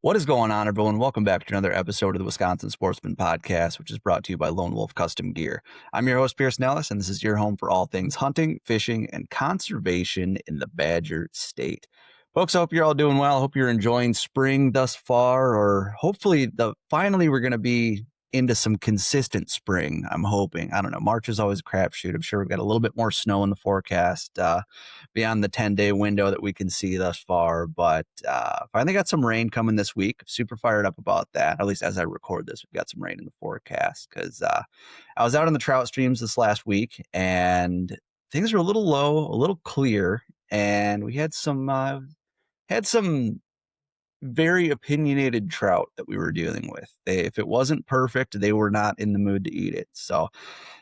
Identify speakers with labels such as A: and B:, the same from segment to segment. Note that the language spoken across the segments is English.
A: What is going on, everyone? Welcome back to another episode of the Wisconsin Sportsman podcast, which is brought to you by Lone Wolf Custom Gear. I'm your host, Pierce Nellis, and this is your home for all things hunting, fishing, and conservation in the Badger State. Folks, I hope you're all doing well. I hope you're enjoying spring thus far, or hopefully finally we're going to be into some consistent spring, I'm hoping. I don't know. March is always a crapshoot. I'm sure we've got a little bit more snow in the forecast beyond the 10-day window that we can see thus far. But finally got some rain coming this week. Super fired up about that. At least as I record this, we've got some rain in the forecast because I was out on the trout streams this last week and things are a little low, a little clear. And we had some very opinionated trout that we were dealing with. If it wasn't perfect, they were not in the mood to eat it. So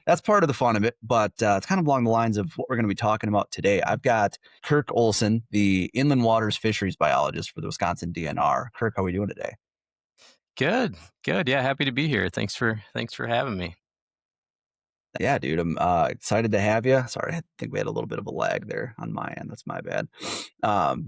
A: that's part of the fun of it. But it's kind of along the lines of what we're going to be talking about today. I've got Kirk Olsen, the inland waters fisheries biologist for the Wisconsin DNR. Kirk, how are we doing today?
B: Good. Yeah, happy to be here. Thanks for having me.
A: Yeah, dude, I'm excited to have you. Sorry, I think we had a little bit of a lag there on my end. That's my bad.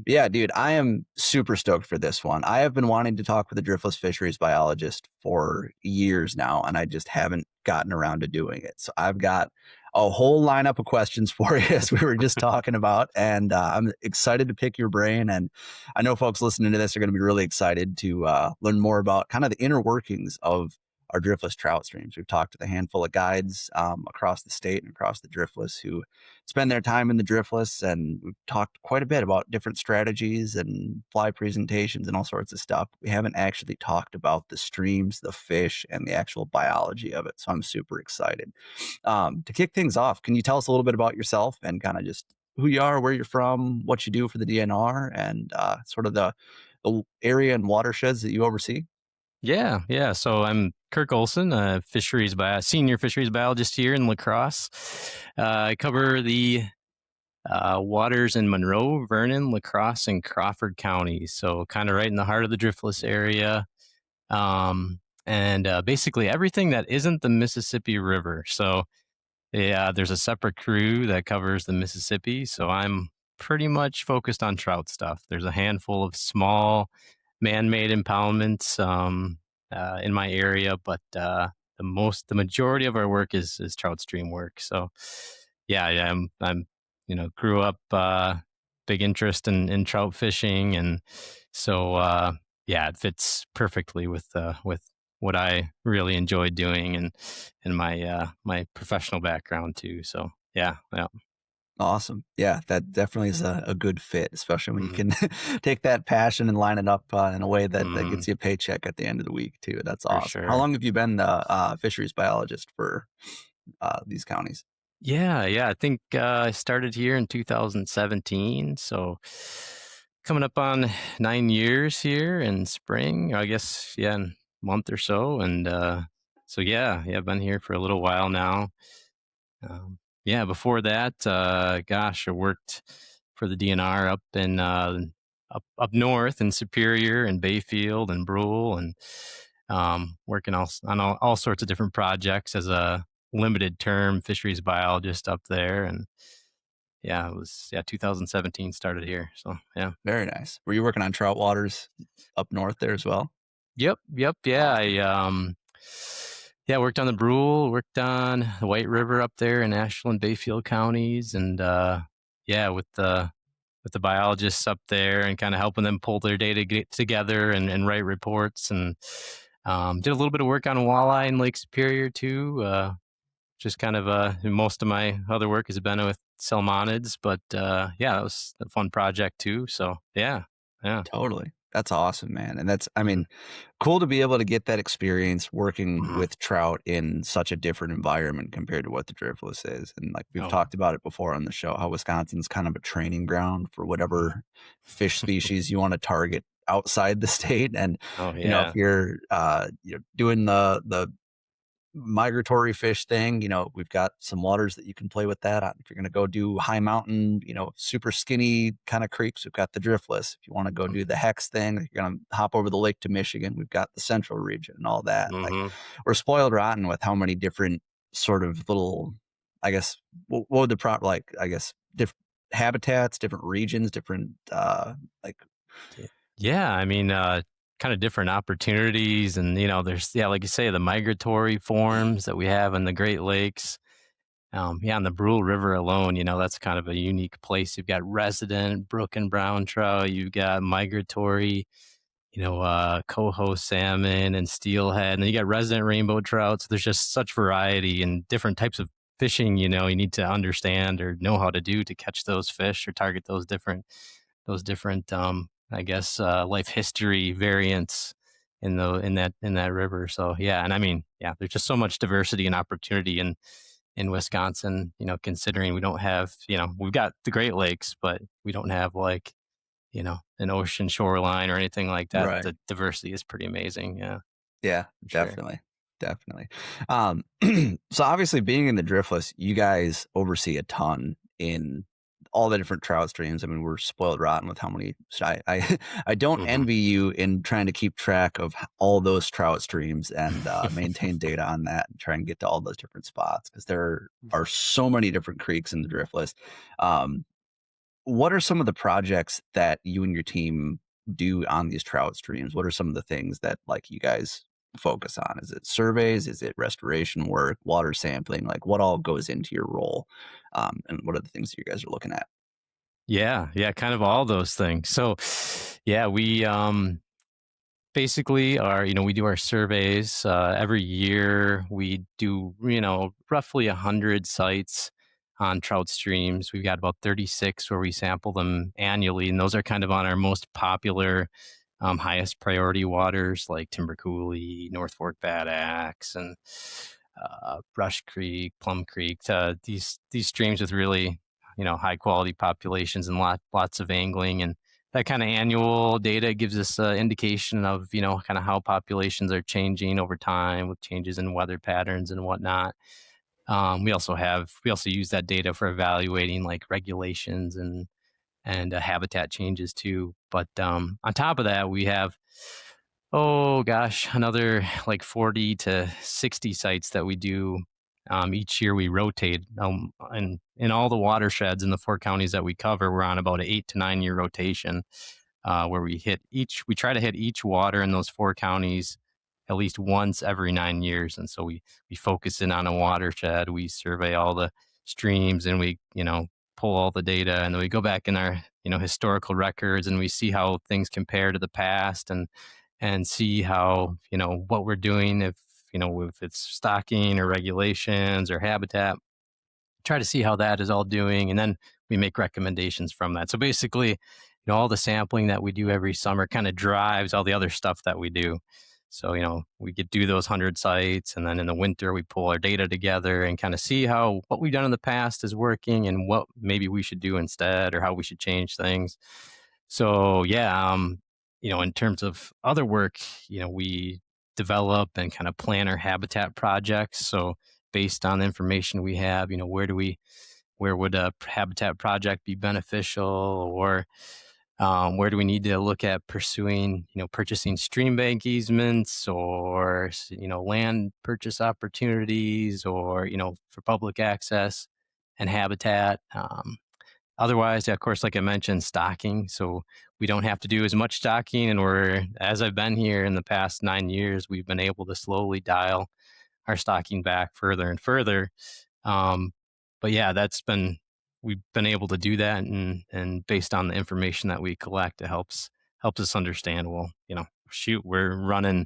A: Yeah, dude, I am super stoked for this one. I have been wanting to talk with a driftless fisheries biologist for years now, and I just haven't gotten around to doing it. So I've got a whole lineup of questions for you, as we were just talking about, and I'm excited to pick your brain. And I know folks listening to this are going to be really excited to learn more about kind of the inner workings of our driftless trout streams. We've talked to a handful of guides across the state and across the driftless who spend their time in the driftless, and we've talked quite a bit about different strategies and fly presentations and all sorts of stuff. We haven't actually talked about the streams, the fish, and the actual biology of it, so I'm super excited. To kick things off, can you tell us a little bit about yourself and kind of just who you are, where you're from, what you do for the DNR, and sort of the area and watersheds that you oversee?
B: Yeah. So I'm Kirk Olsen, a senior fisheries biologist here in La Crosse. I cover the waters in Monroe, Vernon, La Crosse, and Crawford counties. So kind of right in the heart of the driftless area. And basically everything that isn't the Mississippi River. So yeah, there's a separate crew that covers the Mississippi. So I'm pretty much focused on trout stuff. There's a handful of small man-made impoundments in my area, but the majority of our work is trout stream work. So yeah, I'm grew up big interest in trout fishing, and so yeah, it fits perfectly with what I really enjoy doing and my professional background too. So yeah.
A: Awesome. Yeah, that definitely is a good fit, especially when you
B: Mm-hmm.
A: can take that passion and line it up in a way that
B: Mm-hmm.
A: gets you a paycheck at the end of the week, too. That's
B: For
A: awesome. How
B: sure.
A: long have you been the fisheries biologist for these counties?
B: Yeah. I think I started here in 2017. So coming up on 9 years here in spring, I guess, yeah, in a month or so. And so, yeah, I've been here for a little while now. Yeah, before that, gosh, I worked for the DNR up in up north in Superior and Bayfield and Brule, and working on all sorts of different projects as a limited term fisheries biologist up there. And yeah, it was 2017 started here. So yeah.
A: Very nice. Were you working on trout waters up north there as well?
B: Yep. Yeah, I worked on the Brule, worked on the White River up there in Ashland, Bayfield counties, and yeah, with the biologists up there and kind of helping them pull their data together and write reports, and did a little bit of work on walleye in Lake Superior too. Just kind of most of my other work has been with salmonids, but yeah, that was a fun project too. So yeah.
A: Totally. That's awesome, man. And that's, I
B: Mm-hmm.
A: mean, cool to be able to get that experience working
B: Mm-hmm.
A: with trout in such a different environment compared to what the driftless is. And like we've
B: Oh.
A: talked about it before on the show, how Wisconsin's kind of a training ground for whatever fish species you want to target outside the state. And,
B: Oh
A: if
B: yeah.
A: you're doing the migratory fish thing, we've got some waters that you can play with that. If you're going to go do high mountain, super skinny kind of creeks, we've got the driftless. If you want to go do the hex thing, if you're going to hop over the lake to Michigan, we've got the central region and all that. Like
B: Mm-hmm.
A: we're spoiled rotten with how many different sort of little, I guess, what would the prop like, I guess, different habitats, different regions, different like
B: Yeah, I mean, kind of different opportunities. And, there's, yeah, like you say, the migratory forms that we have in the Great Lakes. Yeah, on the Brule River alone, that's kind of a unique place. You've got resident brook and brown trout, you've got migratory, coho salmon and steelhead, and then you got resident rainbow trout. So there's just such variety and different types of fishing, you need to understand or know how to do to catch those fish or target those different, I guess, life history variants in that river. So yeah, and I mean, yeah, there's just so much diversity and opportunity in Wisconsin. Considering we don't have, we've got the Great Lakes, but we don't have like an ocean shoreline or anything like that.
A: Right.
B: The diversity is pretty amazing. Yeah,
A: Yeah,
B: for sure.
A: definitely. Definitely. Um, so obviously being in the driftless, you guys oversee a ton in all the different trout streams. I mean, we're spoiled rotten with how many I I don't
B: Hmm.
A: envy you in trying to keep track of all those trout streams and maintain data on that and try and get to all those different spots because there are so many different creeks in the driftless. Um, what are some of the projects that you and your team do on these trout streams? What are some of the things that like you guys focus on? Is it surveys? Is it restoration work, water sampling? Like what all goes into your role? And what are the things that you guys are looking at?
B: Yeah, yeah, kind of all those things. So, yeah, we basically are, we do our surveys every year. We do, roughly 100 sites on trout streams. We've got about 36 where we sample them annually, and those are kind of on our most popular, highest priority waters like Timber Coulee, North Fork Bad Axe, and Brush Creek, Plum Creek. These streams with really, high quality populations and lots of angling, and that kind of annual data gives us an indication of, kind of how populations are changing over time with changes in weather patterns and whatnot. We also use that data for evaluating like regulations and habitat changes too. But on top of that, we have, oh gosh, another like 40 to 60 sites that we do. Each year we rotate, and in all the watersheds in the 4 counties that we cover, we're on about an 8 to 9 year rotation, where we try to hit each water in those 4 counties at least once every 9 years. And so we focus in on a watershed, we survey all the streams, and we, pull all the data, and then we go back in our, historical records, and we see how things compare to the past, and see how, what we're doing, if it's stocking or regulations or habitat, try to see how that is all doing, and then we make recommendations from that. So basically, all the sampling that we do every summer kind of drives all the other stuff that we do. So, we could do those 100 sites, and then in the winter we pull our data together and kind of see how what we've done in the past is working and what maybe we should do instead or how we should change things. So yeah, in terms of other work, we develop and kind of plan our habitat projects. So based on the information we have, where would a habitat project be beneficial, or where do we need to look at pursuing, purchasing stream bank easements, or, land purchase opportunities, or, for public access and habitat. Otherwise, yeah, of course, like I mentioned, stocking. So we don't have to do as much stocking. And as I've been here in the past 9 years, we've been able to slowly dial our stocking back further and further. Um, but yeah, we've been able to do that, and based on the information that we collect, it helps us understand. Well, shoot, we're running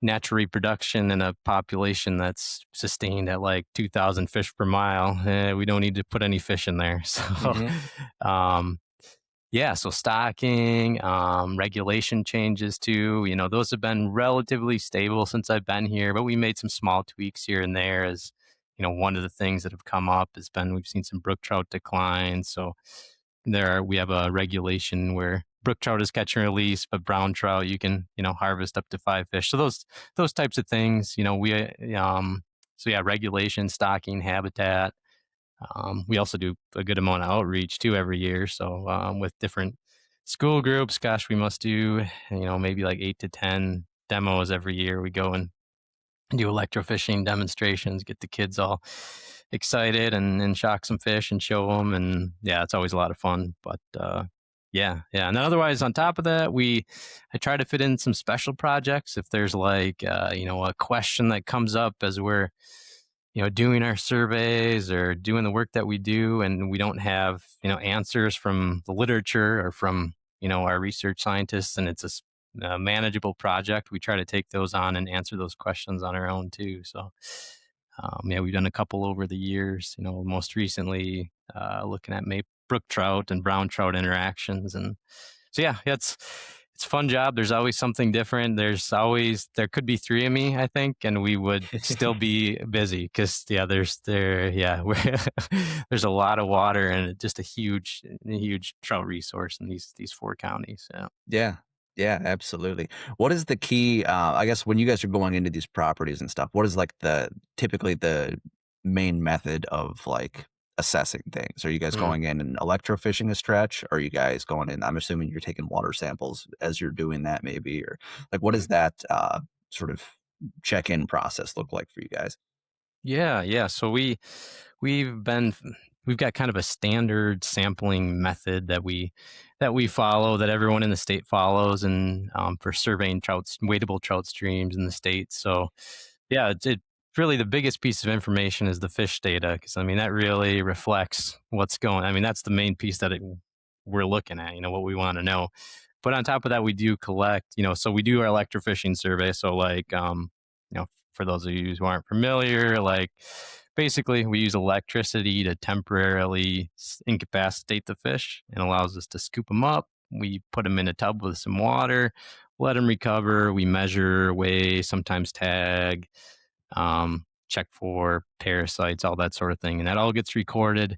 B: natural reproduction in a population that's sustained at like 2,000 fish per mile. We don't need to put any fish in there. So,
A: Hmm.
B: um, yeah, so stocking, regulation changes too. Those have been relatively stable since I've been here, but we made some small tweaks here and there. As one of the things that have come up has been we've seen some brook trout decline. So we have a regulation where brook trout is catch and release, but brown trout you can harvest up to 5 fish. So those types of things. So yeah, regulation, stocking, habitat. We also do a good amount of outreach too every year. So with different school groups, gosh, we must do maybe like 8 to 10 demos every year. We go and do electrofishing demonstrations, get the kids all excited, and shock some fish and show them. And yeah, it's always a lot of fun. But Yeah, yeah. And then otherwise, on top of that, I try to fit in some special projects. If there's like, a question that comes up as we're, doing our surveys or doing the work that we do, and we don't have, answers from the literature or from, our research scientists, and it's a manageable project, we try to take those on and answer those questions on our own too. So, yeah, we've done a couple over the years. Most recently, looking at brook trout and brown trout interactions, and so yeah, it's a fun job. There's always something different. There could be three of me, I think, and we would still be busy because yeah, there's a lot of water and just a huge trout resource in these four counties. Yeah.
A: Yeah. Yeah, absolutely. What is the key, I guess when you guys are going into these properties and stuff, what is like typically the main method of like assessing things? Are you guys
B: Mm.
A: going in and electrofishing a stretch? Or are you guys going in, I'm assuming you're taking water samples as you're doing that maybe, or like what does that sort of check-in process look like for you guys?
B: Yeah, yeah. So we've been we've got kind of a standard sampling method that we follow, that everyone in the state follows, and for surveying wadable trout streams in the state. So yeah, it really, the biggest piece of information is the fish data, because I mean that really reflects what's going. I mean that's the main piece that we're looking at. What we want to know. But on top of that, we do collect. So we do our electrofishing survey. So like, for those of you who aren't familiar, like basically we use electricity to temporarily incapacitate the fish, and allows us to scoop them up. We put them in a tub with some water, let them recover. We measure, weigh, sometimes tag, check for parasites, all that sort of thing. And that all gets recorded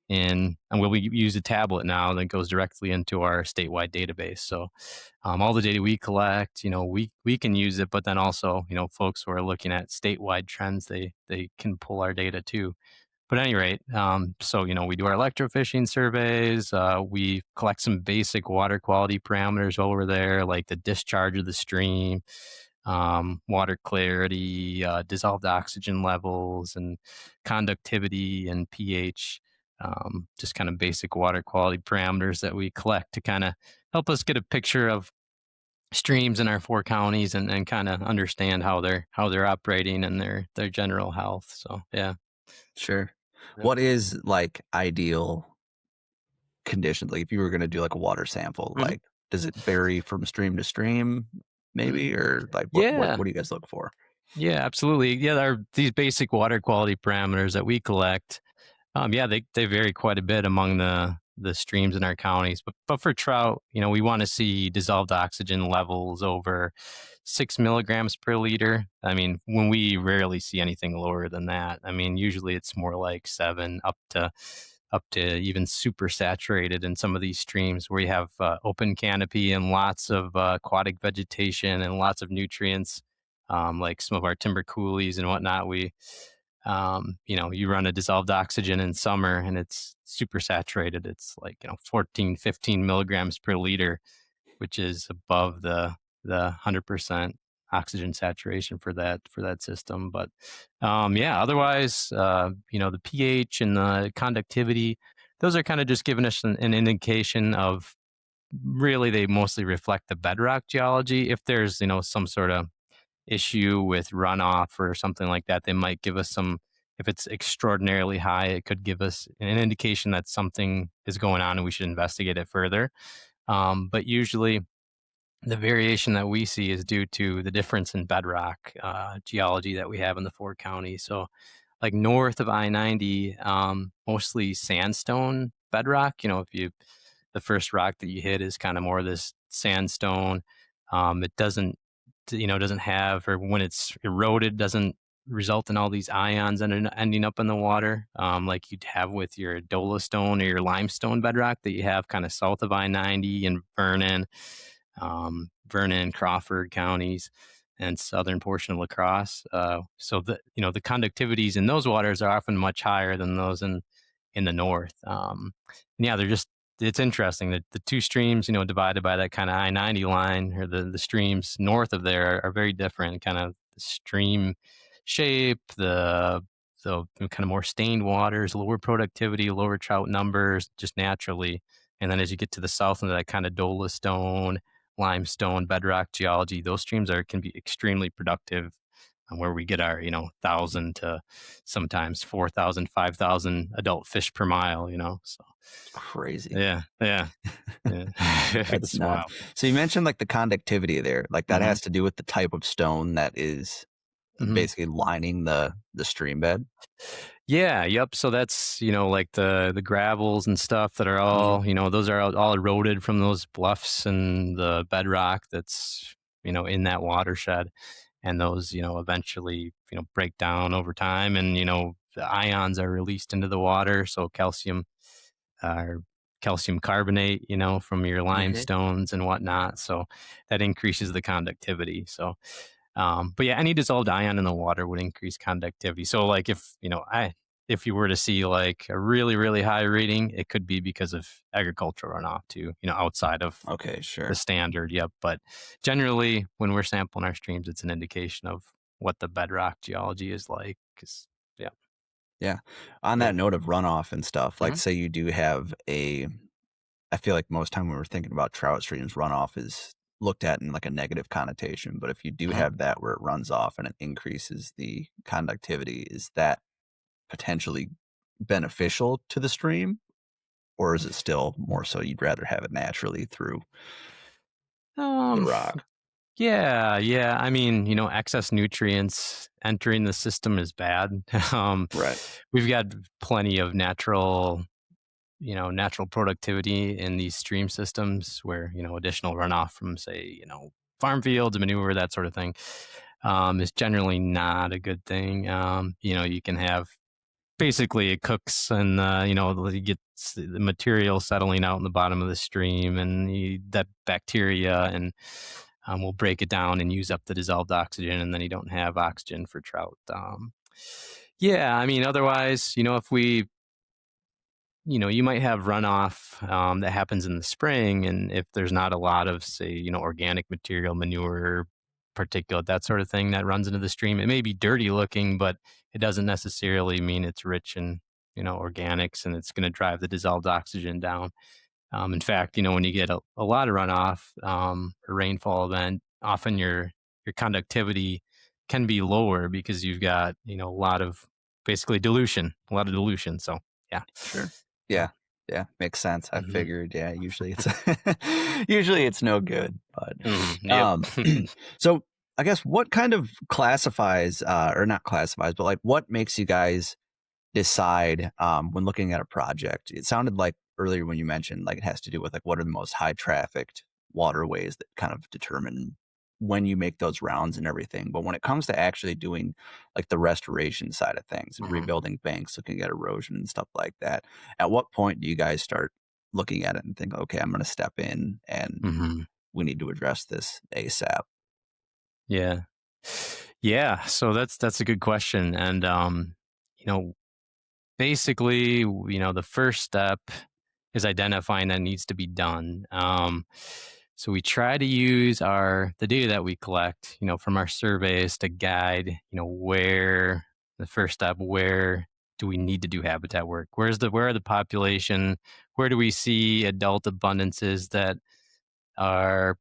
B: and we use a tablet now that goes directly into our statewide database. So all the data we collect, we can use it, but then also, folks who are looking at statewide trends, they can pull our data too. But at any rate, so we do our electrofishing surveys. We collect some basic water quality parameters while we're there, like the discharge of the stream, water clarity, dissolved oxygen levels, and conductivity and pH. Just kind of basic water quality parameters that we collect to kind of help us get a picture of streams in our four counties, and kind of understand how they're operating and their general health. So yeah.
A: Sure.
B: Yep.
A: What is like ideal conditions? Like if you were going to do like a water sample,
B: Mhm.
A: like does it vary from stream to stream maybe, or like
B: Yeah.
A: what do you guys look for?
B: Yeah, absolutely. Yeah, there are these basic water quality parameters that we collect. Yeah, they vary quite a bit among the streams in our counties. But for trout, we want to see dissolved oxygen levels over 6 milligrams per liter. I mean, when we rarely see anything lower than that. I mean, usually it's more like 7, up to even super saturated in some of these streams where you have open canopy and lots of aquatic vegetation and lots of nutrients, like some of our timber coulees and whatnot. You run a dissolved oxygen in summer and it's super saturated. It's like, 14, 15 milligrams per liter, which is above the 100% oxygen saturation for that system. But yeah, otherwise, the pH and the conductivity, those are kind of just giving us an indication of, really, they mostly reflect the bedrock geology. If there's, some sort of issue with runoff or something like that, they might give us some. If it's extraordinarily high, it could give us an indication that something is going on and we should investigate it further. But usually the variation that we see is due to the difference in bedrock geology that we have in the four counties. So, like north of I-90, mostly sandstone bedrock. If the first rock that you hit is kind of more of this sandstone. It doesn't have, or when it's eroded, doesn't result in all these ions ending up in the water, like you'd have with your dolostone or your limestone bedrock that you have kind of south of I-90 and Vernon, Crawford counties, and southern portion of La Crosse. So the conductivities in those waters are often much higher than those in the north. And yeah, it's interesting that the two streams, divided by that kind of I-90 line, or the streams north of there are very different. Kind of the stream shape, the kind of more stained waters, lower productivity, lower trout numbers, just naturally. And then as you get to the south into that kind of dolostone, limestone, bedrock geology, those streams can be extremely productive, where we get our 1,000 to sometimes 4,000, 5,000 adult fish per mile. So
A: It's crazy.
B: yeah, yeah, yeah.
A: That's
B: It's
A: nuts.
B: wild.
A: So you mentioned like the conductivity there, like that
B: Hmm.
A: has to do with the type of stone that is
B: Hmm.
A: basically lining the stream bed.
B: Yeah, yep. So that's, like the gravels and stuff that are
A: Mhm.
B: all, those are all eroded from those bluffs and the bedrock that's, in that watershed. And those, eventually, break down over time, and, the ions are released into the water. So or calcium carbonate, from your
A: Okay.
B: limestones and whatnot. So that increases the conductivity. So but yeah, any dissolved ion in the water would increase conductivity. So like if you were to see like a really, really high reading, it could be because of agricultural runoff too, outside of
A: Okay,
B: the
A: sure.
B: standard. Yep. But generally when we're sampling our streams, it's an indication of what the bedrock geology is like. Cause yeah.
A: Yeah. On
B: Yeah.
A: that note of runoff and stuff, like
B: Hmm.
A: say you do have a I feel like most time when we're thinking about trout streams, runoff is looked at in like a negative connotation. But if you do
B: Hmm.
A: have that where it runs off and it increases the conductivity, is that potentially beneficial to the stream? Or is it still more so you'd rather have it naturally through the
B: Um,
A: rock?
B: yeah, yeah. I mean, excess nutrients entering the system is bad. um,
A: Right.
B: we've got plenty of natural productivity in these stream systems where, additional runoff from, say, farm fields, manure, that sort of thing, is generally not a good thing. You can have basically it cooks and, you get the material settling out in the bottom of the stream, and that bacteria and will break it down and use up the dissolved oxygen, and then you don't have oxygen for trout. Yeah, I mean, otherwise, if we you might have runoff that happens in the spring, and if there's not a lot of, say, organic material, manure, particulate, that sort of thing that runs into the stream, it may be dirty looking, but it doesn't necessarily mean it's rich in, organics, and it's going to drive the dissolved oxygen down. In fact, when you get a lot of runoff, a rainfall event, often your conductivity can be lower because you've got, a lot of basically dilution, a lot of dilution. So yeah.
A: Sure.
B: Yeah.
A: Yeah. Yeah. Makes sense. I
B: Hmm.
A: figured, yeah, usually it's usually it's no good.
B: Hmm.
A: But
B: Yep.
A: so I guess what kind of classifies or not classifies, but like what makes you guys decide when looking at a project? It sounded like earlier when you mentioned like it has to do with like what are the most high trafficked waterways that kind of determine when you make those rounds and everything. But when it comes to actually doing like the restoration side of things and
B: Hmm.
A: rebuilding banks, looking at erosion and stuff like that, at what point do you guys start looking at it and think, okay, I'm going to step in and
B: Hmm.
A: we need to address this ASAP?
B: Yeah. Yeah. So that's a good question. And you know, basically, the first step is identifying that needs to be done. So we try to use the data that we collect, from our surveys to guide, where the first step, where do we need to do habitat work? Where are the population? Where do we see adult abundances that are,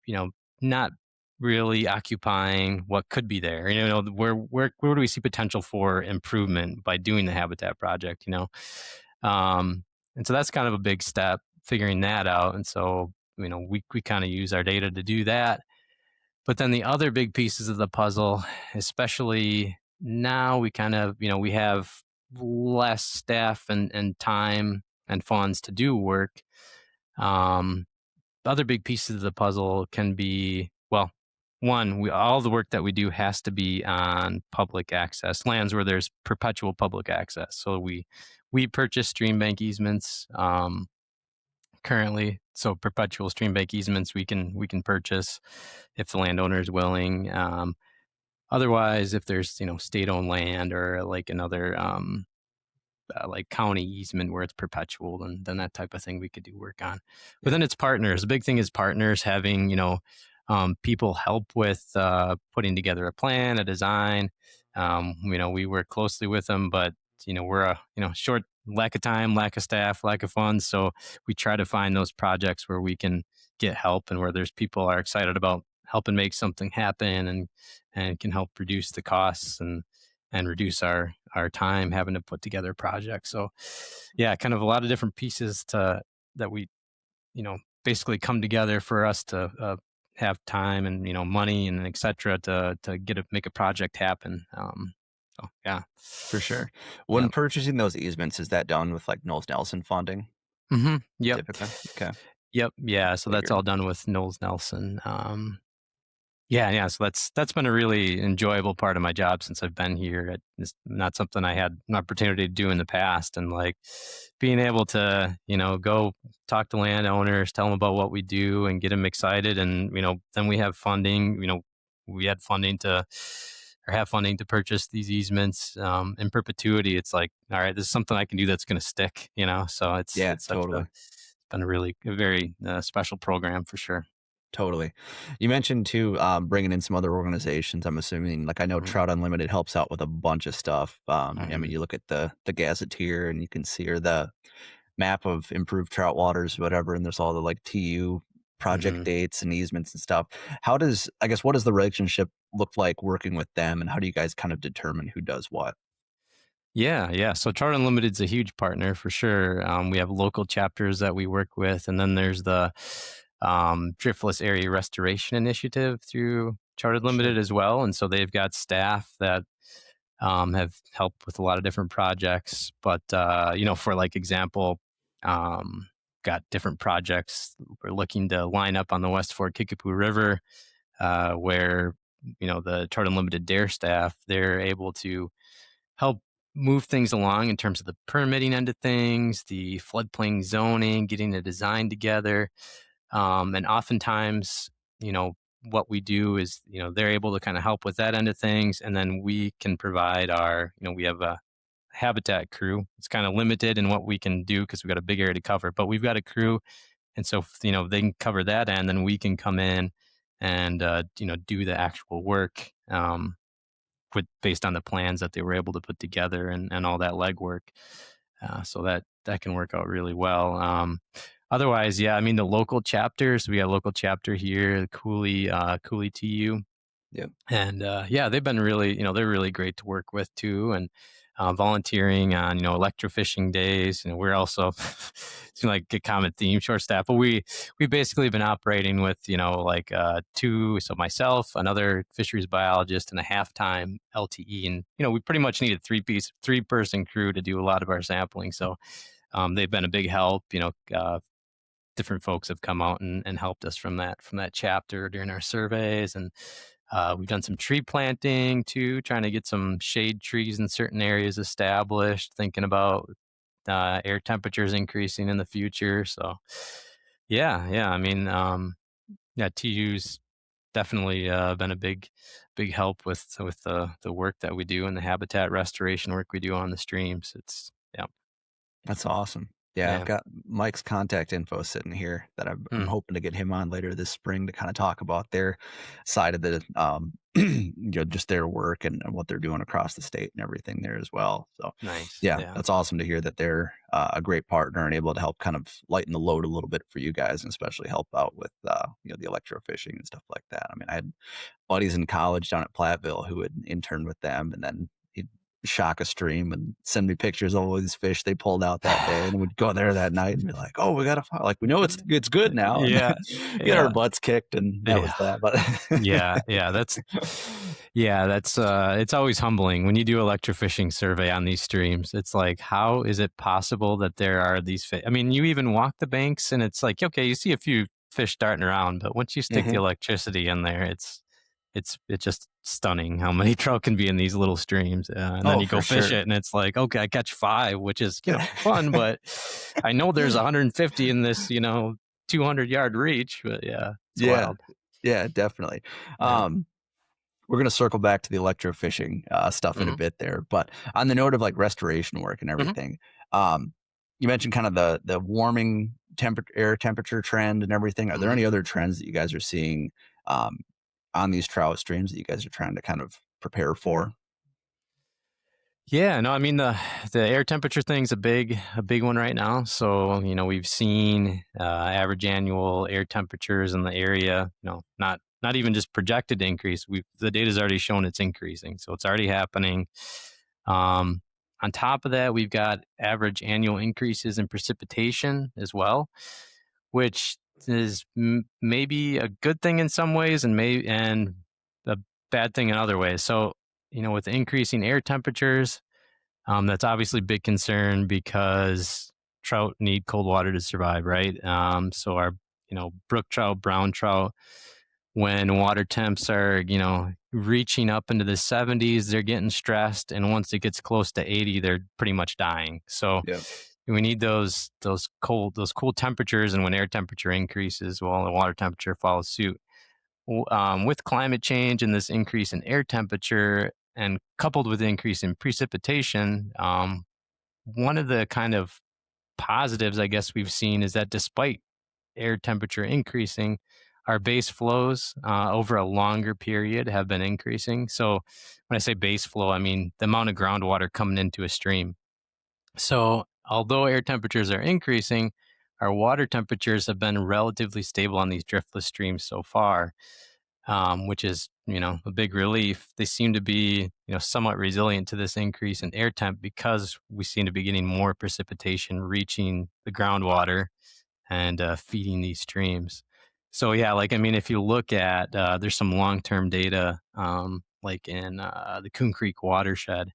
B: you know, not really occupying what could be there? Where do we see potential for improvement by doing the habitat project? Um, and so that's kind of a big step, figuring that out. And so, we kind of use our data to do that. But then the other big pieces of the puzzle, especially now, we kind of, we have less staff and time and funds to do work. Um, Other big pieces of the puzzle can be, well, one, all the work that we do has to be on public access lands where there's perpetual public access. So we purchase stream bank easements currently. So perpetual stream bank easements we can purchase if the landowner is willing. Otherwise, if there's, state owned land or like another like county easement where it's perpetual, and then that type of thing we could do work on. But
A: Yeah.
B: then it's partners. The big thing is partners, having, people help with putting together a plan, a design. We work closely with them, but we're a short lack of time, lack of staff, lack of funds. So we try to find those projects where we can get help and where there's people are excited about helping make something happen and can help reduce the costs and reduce our time having to put together projects. So yeah, kind of a lot of different pieces to that we, basically come together for us to have time and money and etc. to make a project happen. So yeah,
A: For sure.
B: yeah.
A: When purchasing those easements, is that done with like Knowles Nelson funding
B: Yep.
A: typically? Okay.
B: Yep. Yeah. So that's
A: Figured.
B: all done with Knowles Nelson. Yeah, yeah. So that's been a really enjoyable part of my job since I've been here. It's not something I had an opportunity to do in the past, and like being able to, go talk to landowners, tell them about what we do, and get them excited, and then we have funding. We had funding to or have funding to purchase these easements in perpetuity. It's like, all right, this is something I can do that's going to stick. So it's
A: Yeah,
B: it's such a
A: totally.
B: it's been a very special program for sure.
A: Totally. You mentioned too, bringing in some other organizations. I'm assuming, like I know
B: Mhm.
A: Trout Unlimited helps out with a bunch of stuff. I mean,
B: Mhm.
A: you look at the gazetteer and you can see or the map of improved trout waters, whatever, and there's all the like TU project
B: Mhm.
A: dates and easements and stuff. How does I guess what does the relationship look like working with them, and how do you guys kind of determine who does what?
B: Yeah, yeah. So Trout Unlimited's a huge partner for sure. We have local chapters that we work with, and then there's the Driftless Area Restoration Initiative through Trout
A: Sure.
B: Unlimited as well. And so they've got staff that have helped with a lot of different projects. But for like example, um, got different projects. We're looking to line up on the West Fork Kickapoo River, where the Trout Unlimited Dare staff they're able to help move things along in terms of the permitting end of things, the floodplain zoning, getting a design together. And oftentimes, you know, what we do is, they're able to kind of help with that end of things. And then we can provide we have a habitat crew. It's kind of limited in what we can do because we've got a big area to cover, but we've got a crew. And so, they can cover that end, then we can come in and, do the actual work. Based on the plans that they were able to put together and all that legwork. So that can work out really well. Otherwise, yeah, I mean the local chapters. We got a local chapter here, Cooley TU,
A: Yep.
B: and yeah, they've been really, they're really great to work with too, and volunteering on electrofishing days. We're also seem like a common theme, short staff, but we basically been operating with like two, so myself, another fisheries biologist, and a half-time LTE, and we pretty much need a three person crew to do a lot of our sampling. So they've been a big help. Different folks have come out and helped us from that chapter during our surveys, and we've done some tree planting too, trying to get some shade trees in certain areas established, thinking about air temperatures increasing in the future. So yeah, yeah, I mean, yeah, TU's definitely been a big help with the work that we do and the habitat restoration work we do on the streams. It's yeah,
A: That's awesome. Yeah, I've
B: yeah.
A: got Mike's contact info sitting here that I'm
B: Hmm.
A: hoping to get him on later this spring to kind of talk about their side of the, just their work and what they're doing across the state and everything there as well. So,
B: Nice.
A: yeah,
B: Yeah.
A: that's awesome to hear that they're a great partner and able to help kind of lighten the load a little bit for you guys and especially help out with, the electrofishing and stuff like that. I mean, I had buddies in college down at Platteville who had interned with them, and then he'd shock a stream and send me pictures of all these fish they pulled out that day, and we'd go there that night and be like, "Oh, we got to like we know it's good now," and
B: Yeah.
A: get our
B: Yeah.
A: butts kicked, and that was
B: Yeah.
A: that. But
B: Yeah, that's it's always humbling when you do electrofishing survey on these streams. It's like, how is it possible that there are these fish? I mean, you even walk the banks and it's like, okay, you see a few fish darting around, but once you stick the
A: Mhm.
B: electricity in there, it's just stunning how many trout can be in these little streams. And then
A: Oh,
B: you
A: for
B: go fish
A: sure.
B: it and it's like, okay, I catch five, which is, fun, but I know there's 150 in this, 200-yard reach, but yeah, it's
A: Yeah,
B: wild.
A: yeah, definitely.
B: Yeah.
A: Um, we're gonna circle back to the electrofishing stuff in a
B: Hmm.
A: bit there, but on the note of like restoration work and
B: Hmm.
A: everything, um, you mentioned kind of the warming air temperature trend and everything. Are there
B: Hmm.
A: any other trends that you guys are seeing um, on these trout streams that you guys are trying to kind of prepare for?
B: Yeah, no, I mean the air temperature thing's a big one right now. So we've seen average annual air temperatures in the area. Not even just projected to increase. The data's already shown it's increasing, so it's already happening. Um, on top of that, we've got average annual increases in precipitation as well, which is maybe a good thing in some ways, and a bad thing in other ways. So with increasing air temperatures, that's obviously a big concern because trout need cold water to survive, right? So our, brook trout, brown trout, when water temps are, reaching up into the 70s, they're getting stressed, and once it gets close to 80, they're pretty much dying. So
A: Yeah.
B: we need those cool temperatures, and when air temperature increases, well, the water temperature follows suit. With climate change and this increase in air temperature, and coupled with the increase in precipitation, one of the kind of positives I guess we've seen is that despite air temperature increasing, our base flows over a longer period have been increasing. So when I say base flow, I mean the amount of groundwater coming into a stream. So although air temperatures are increasing, our water temperatures have been relatively stable on these driftless streams so far, which is a big relief. They seem to be somewhat resilient to this increase in air temp because we seem to be getting more precipitation reaching the groundwater and feeding these streams. So yeah, like I mean, if you look at there's some long-term data, like in the Coon Creek watershed,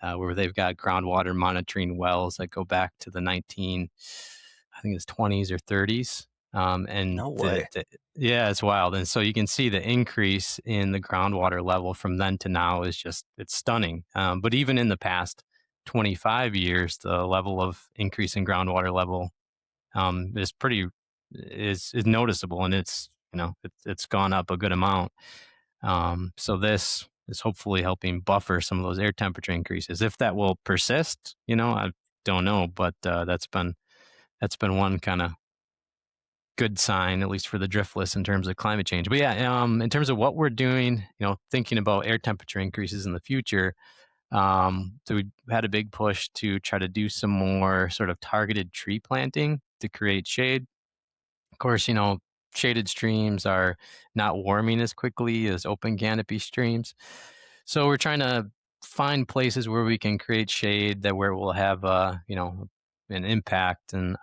B: where they've got groundwater monitoring wells that go back to the I think it's 20s or 30s. And
A: No way.
B: yeah, it's wild. And so you can see the increase in the groundwater level from then to now it's stunning. But even in the past 25 years, the level of increase in groundwater level is is noticeable, and it's gone up a good amount. So this is hopefully helping buffer some of those air temperature increases. If that will persist, I don't know, but that's been one kind of good sign, at least for the driftless in terms of climate change. But yeah, in terms of what we're doing, thinking about air temperature increases in the future. So we had a big push to try to do some more sort of targeted tree planting to create shade. Of course, shaded streams are not warming as quickly as open canopy streams. So we're trying to find places where we can create shade that where we'll have an impact. And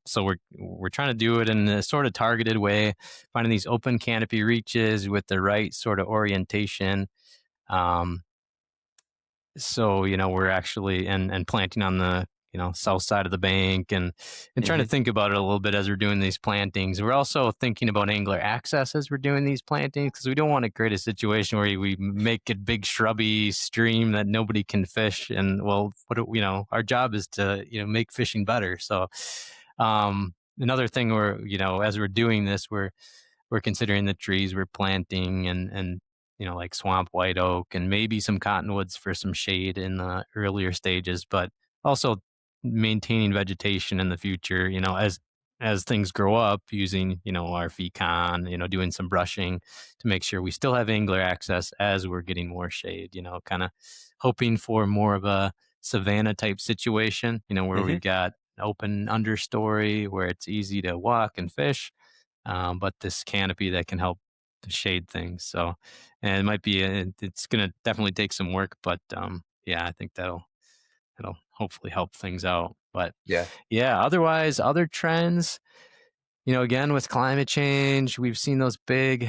B: so we're trying to do it in a sort of targeted way, finding these open canopy reaches with the right sort of orientation. Um, so we're actually and planting on the south side of the bank, and trying to
A: Hmm.
B: think about it a little bit as we're doing these plantings. We're also thinking about angler access as we're doing these plantings, because we don't want to create a situation where we make a big shrubby stream that nobody can fish. And well, our job is to make fishing better. So another thing, as we're doing this, we're considering the trees we're planting, and like swamp white oak and maybe some cottonwoods for some shade in the earlier stages, but also maintaining vegetation in the future, as things grow up, using our fecon, doing some brushing to make sure we still have angler access as we're getting more shade, kind of hoping for more of a savanna type situation, where
A: Hmm.
B: we've got open understory where it's easy to walk and fish, but this canopy that can help to shade things. So, and it might be it's going to definitely take some work, but yeah, I think that'll hopefully help things out. But
A: Yeah.
B: yeah, otherwise, other trends, again with climate change, we've seen those big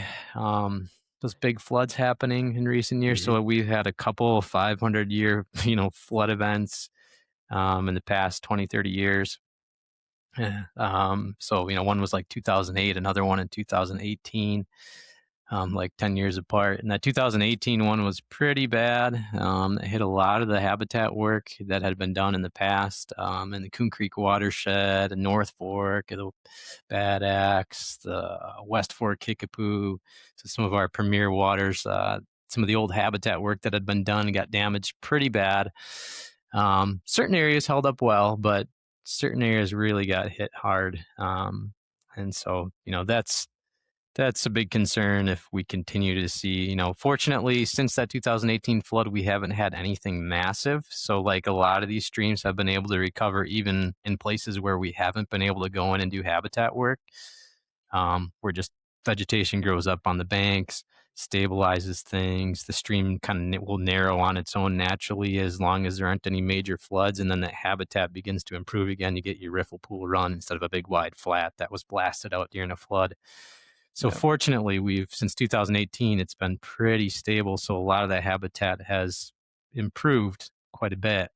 B: floods happening in recent years.
A: Hmm.
B: So we've had a couple 500-year flood events in the past 20, 30 years. Yeah. So one was like 2008, another one in 2018, like 10 years apart. And that 2018 one was pretty bad. It hit a lot of the habitat work that had been done in the past, in the Coon Creek watershed, the North Fork, the Bad Axe, the West Fork Kickapoo. So some of our premier waters, some of the old habitat work that had been done got damaged pretty bad. Certain areas held up well, but certain areas really got hit hard. And so, that's That's a big concern if we continue to see, fortunately, since that 2018 flood, we haven't had anything massive. So, like, a lot of these streams have been able to recover even in places where we haven't been able to go in and do habitat work, where just vegetation grows up on the banks, stabilizes things. The stream kind of will narrow on its own naturally as long as there aren't any major floods. And then that habitat begins to improve again. You get your riffle pool run instead of a big wide flat that was blasted out during a flood. So
A: Yeah.
B: fortunately, since 2018, it's been pretty stable. So a lot of that habitat has improved quite a bit.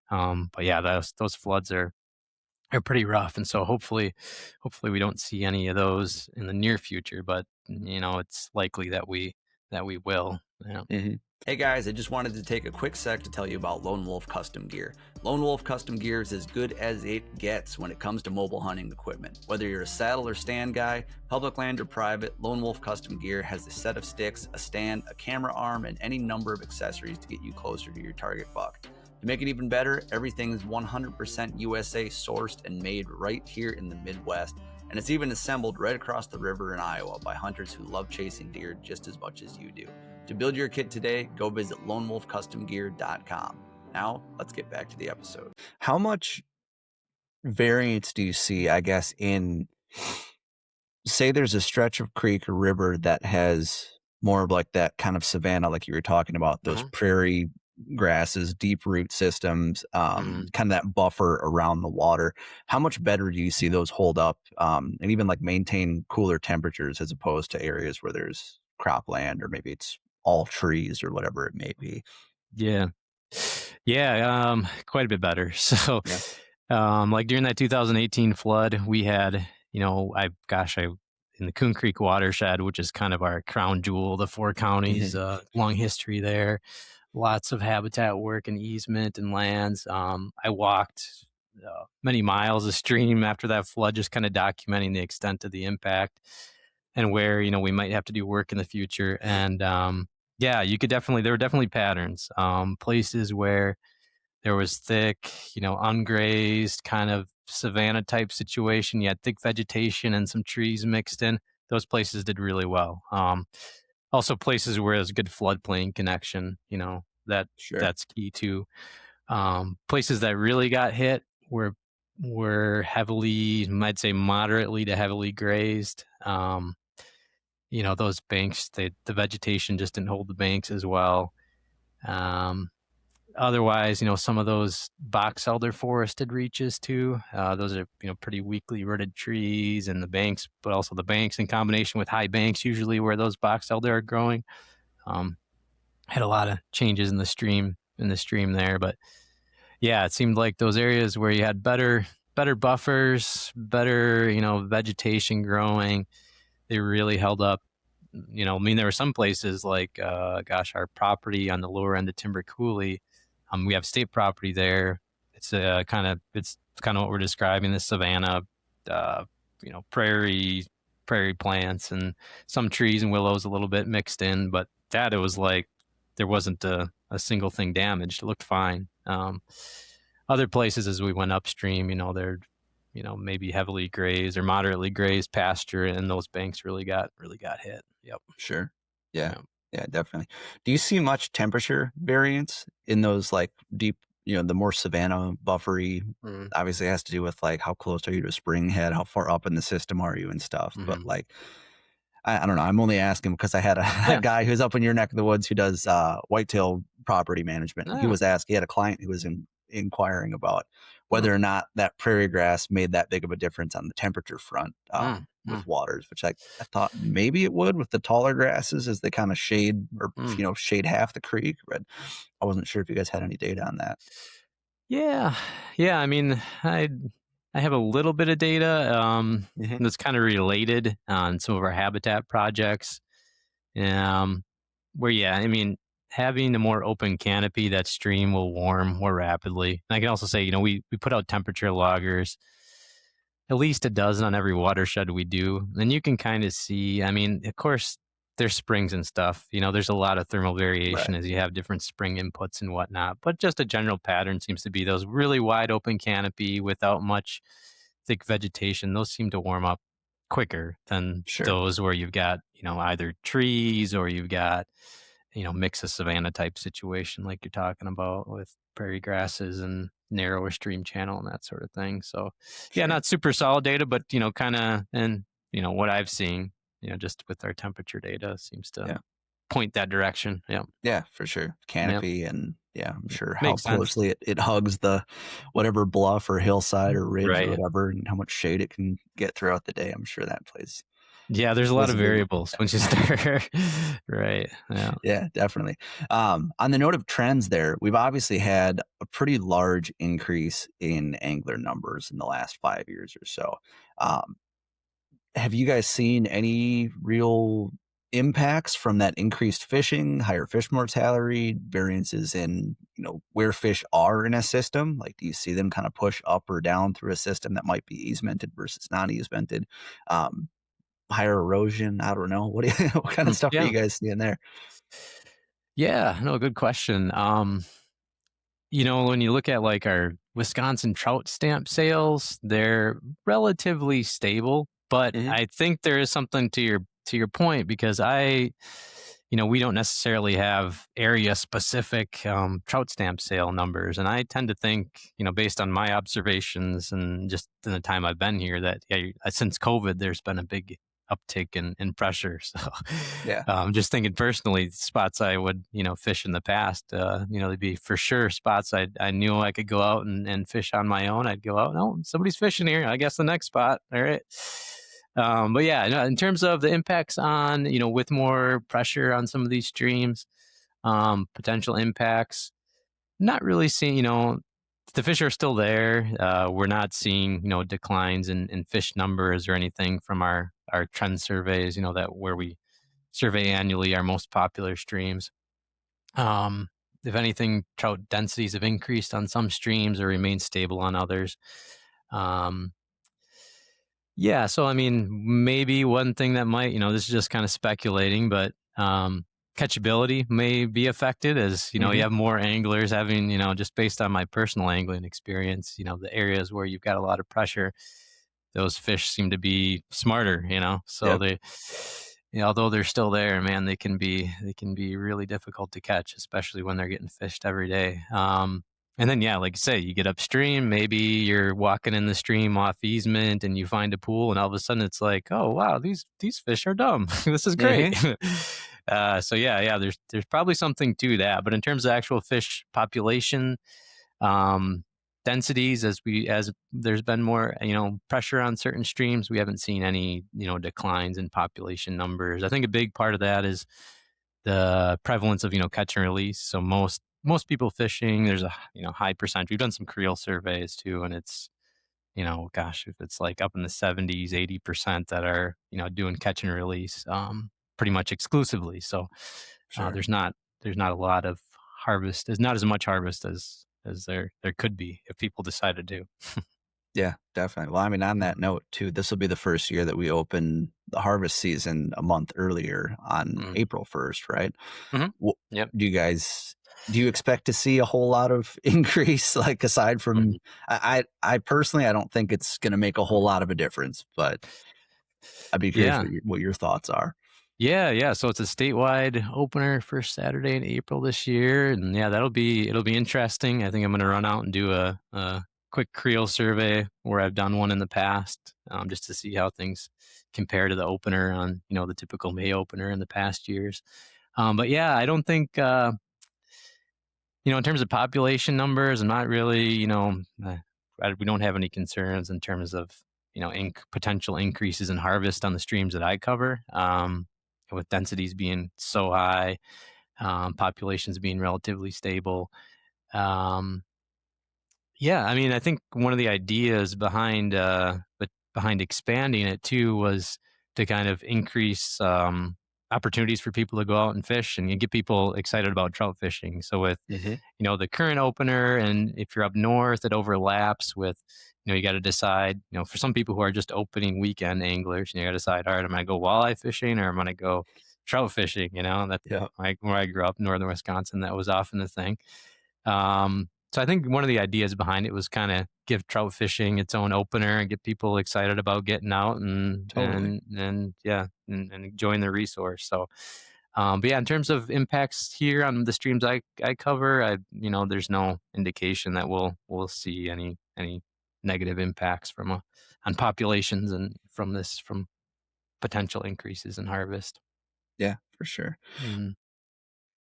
B: But yeah, those floods are pretty rough, and so hopefully we don't see any of those in the near future. But it's likely that we will. Yeah.
A: Mhm. Hey guys, I just wanted to take a quick sec to tell you about Lone Wolf Custom Gear. Lone Wolf Custom Gear is as good as it gets when it comes to mobile hunting equipment. Whether you're a saddle or stand guy, public land or private, Lone Wolf Custom Gear has a set of sticks, a stand, a camera arm, and any number of accessories to get you closer to your target buck. To make it even better, everything is 100% USA sourced and made right here in the Midwest. And it's even assembled right across the river in Iowa by hunters who love chasing deer just as much as you do. To build your kit today, go visit lonewolfcustomgear.com. Now, let's get back to the episode. How much variance do you see, I guess, in, say there's a stretch of creek or river that has more of like that kind of savanna, like you were talking about, those
B: Mhm.
A: prairie grasses, deep root systems,
B: Mhm.
A: kind of that buffer around the water. How much better do you see those hold up, and even like maintain cooler temperatures as opposed to areas where there's cropland or maybe it's all trees or whatever it may be?
B: Yeah. Yeah, quite a bit better. So,
A: Yeah.
B: like during that 2018 flood, we had, I in the Coon Creek watershed, which is kind of our crown jewel, the four counties,
A: Mhm.
B: long history there, lots of habitat work and easement and lands. I walked many miles of stream after that flood, just kind of documenting the extent of the impact and where, we might have to do work in the future. And, yeah, there were definitely patterns, places where there was thick, ungrazed kind of savanna type situation. You had thick vegetation and some trees mixed in. Those places did really well. Also places where there's good floodplain connection,
A: Sure.
B: that's key too. Places that really got hit were heavily, I'd say moderately to heavily grazed. Those banks, the vegetation just didn't hold the banks as well. Um, Otherwise, some of those box elder forested reaches too. Those are, pretty weakly rooted trees and the banks, but also the banks in combination with high banks, usually where those box elder are growing. Um, had a lot of changes in the stream there, but yeah, it seemed like those areas where you had better buffers, better, vegetation growing, they really held up. I mean, there were some places like, gosh, our property on the lower end of Timber Coulee, we have state property there. It's kind of what we're describing, the savanna, uh, prairie plants and some trees and willows a little bit mixed in, but that it was like there wasn't a single thing damaged. It looked fine. Other places as we went upstream, they're maybe heavily grazed or moderately grazed pasture, and those banks really got hit. Yep.
A: Sure. Yeah.
B: Yeah.
A: Yeah, definitely. Do you see much temperature variance in those like deep, the more savanna buffery?
B: Mm-hmm.
A: Obviously, it has to do with like how close are you to a spring head, how far up in the system are you and stuff. But
B: Mm-hmm.
A: like, I don't know. I'm only asking because I had a, a
B: Yeah.
A: guy who's up in your neck of the woods who does whitetail property management. And he
B: Ah.
A: was asked, he had a client who was inquiring about
B: Mm,
A: whether or not that prairie grass made that big of a difference on the temperature front,
B: mm,
A: with
B: mm,
A: waters, which I thought maybe it would with the taller grasses as they kind of shade or,
B: mm.
A: shade half the creek. But I wasn't sure if you guys had any data on that.
B: Yeah. Yeah. I mean, I have a little bit of data
A: Hmm.
B: that's kind of related on some of our habitat projects. Um, where yeah, I mean, having a more open canopy, that stream will warm more rapidly. And I can also say, we put out temperature loggers, at least a dozen on every watershed we do. And you can kind of see, I mean, of course, there's springs and stuff. There's a lot of thermal
A: Right.
B: variation as you have different spring inputs and whatnot. But just a general pattern seems to be those really wide open canopy without much thick vegetation. Those seem to warm up quicker than
A: Sure.
B: those where you've got, either trees or you've got, mix of savanna type situation like you're talking about with prairie grasses and narrower stream channel and that sort of thing. So yeah,
A: Sure.
B: not super solid data, but kind of, and what I've seen, just with our temperature data seems to
A: Yeah.
B: point that direction. Yeah.
A: Yeah, for sure.
B: Yeah.
A: Canopy and yeah, I'm
B: Yeah.
A: sure how
B: Makes sense.
A: closely it hugs the whatever bluff or hillside or ridge or
B: Right.
A: whatever and how much shade it can get throughout the day. I'm sure that
B: Yeah. There's a lot
A: plays
B: of
A: a big role.
B: variables once you start. Right. Yeah.
A: Yeah, definitely. On the note of trends there, we've obviously had a pretty large increase in angler numbers in the last 5 years or so. Um, have you guys seen any real impacts from that increased fishing, higher fish mortality, variances in, where fish are in a system? Like, do you see them kind of push up or down through a system that might be easemented versus non-easemented? Um, higher erosion? I don't know. What kind of stuff are
B: Yeah.
A: you guys seeing there?
B: Yeah. No, good question. When you look at like our Wisconsin trout stamp sales, they're relatively stable, but
A: Mhm.
B: I think there is something to your point because we don't necessarily have area specific trout stamp sale numbers, and I tend to think, based on my observations and just in the time I've been here, that yeah, since COVID, there's been a big uptick in pressure. So,
A: Yeah.
B: just thinking personally, spots I would fish in the past, they'd be for sure spots I knew I could go out and fish on my own. I'd go out, no, somebody's fishing here. I guess the next spot. All right. But yeah, no, in terms of the impacts on, with more pressure on some of these streams, potential impacts, not really seeing, the fish are still there. We're not seeing, declines in fish numbers or anything from our trend surveys, that where we survey annually our most popular streams. Um, if anything, trout densities have increased on some streams or remained stable on others. Um, yeah, so I mean, maybe one thing that might, this is just kind of speculating, but catchability may be affected as, you
A: Mhm.
B: have more anglers having, just based on my personal angling experience, the areas where you've got a lot of pressure, those fish seem to be smarter, so
A: Yep.
B: they, although they're still there, man, they can be really difficult to catch, especially when they're getting fished every day. And then, yeah, like you say, you get upstream, maybe you're walking in the stream off easement and you find a pool, and all of a sudden it's like, oh wow, these fish are dumb. This is great.
A: Mhm.
B: So yeah, there's probably something to that. But in terms of actual fish population, um, densities, as there's been more pressure on certain streams, we haven't seen any declines in population numbers. I think a big part of that is the prevalence of catch and release. So most people fishing, there's a high percentage. We've done some creel surveys too, and it's gosh, if it's like up in the 70s, 80% that are doing catch and release, pretty much exclusively. So
A: Sure.
B: there's not a lot of harvest. There's not as much harvest as there could be if people decided to.
A: Yeah, definitely. Well, I mean, on that note too, this will be the first year that we open the harvest season a month earlier on
B: Mm.
A: April 1st, right?
B: Hmm.
A: Wh
B: Yep.
A: do you guys do you expect to see a whole lot of increase, like, aside from
B: Mhm.
A: I personally, I don't think it's gonna make a whole lot of a difference, but I'd be curious
B: Yeah.
A: what your thoughts are.
B: Yeah, yeah. So it's a statewide opener first Saturday in April this year, and yeah, it'll be interesting. I think I'm going to run out and do a quick Creel survey where I've done one in the past, just to see how things compare to the opener on the typical May opener in the past years. But yeah, I don't think in terms of population numbers, I'm not really we don't have any concerns in terms of potential increases in harvest on the streams that I cover. With densities being so high, populations being relatively stable. Um, yeah, I mean, I think one of the ideas behind expanding it too was to kind of increase opportunities for people to go out and fish and get people excited about trout fishing. So with
A: Mhm.
B: the current opener, and if you're up north, it overlaps with you got to decide. For some people who are just opening weekend anglers, you got to decide. All right, am I going to go walleye fishing or am I going to go trout fishing? And that
A: Yeah.
B: where I grew up, northern Wisconsin, that was often the thing. So I think one of the ideas behind it was kind of give trout fishing its own opener and get people excited about getting out
A: Totally.
B: and yeah, and enjoying the resource. So, but yeah, in terms of impacts here on the streams I cover, there's no indication that we'll see any negative impacts on populations and from potential increases in harvest.
A: Yeah, for sure.
B: Mm,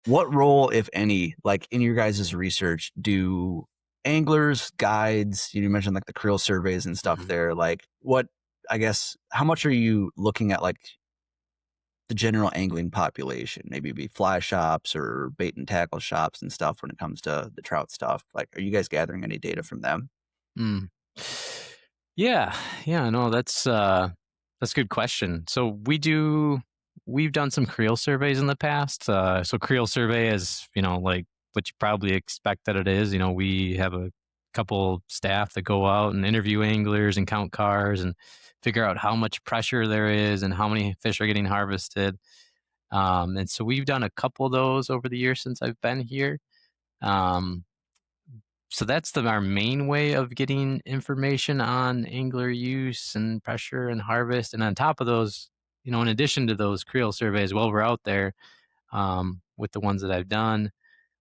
A: What role, if any, like in your guys' research, do anglers, guides, you mentioned like the creel surveys and stuff
B: mhm,
A: there, like what, I guess, how much are you looking at like the general angling population? Maybe be fly shops or bait and tackle shops and stuff when it comes to the trout stuff. Like, are you guys gathering any data from them?
B: mm. Yeah, yeah, no, that's a good question. So we've done some creel surveys in the past. So creel survey is, like what you probably expect that it is. We have a couple staff that go out and interview anglers and count cars and figure out how much pressure there is and how many fish are getting harvested. And so we've done a couple of those over the years since I've been here. Um, so that's our main way of getting information on angler use and pressure and harvest. And on top of those, in addition to those creel surveys, while we're out there, with the ones that I've done,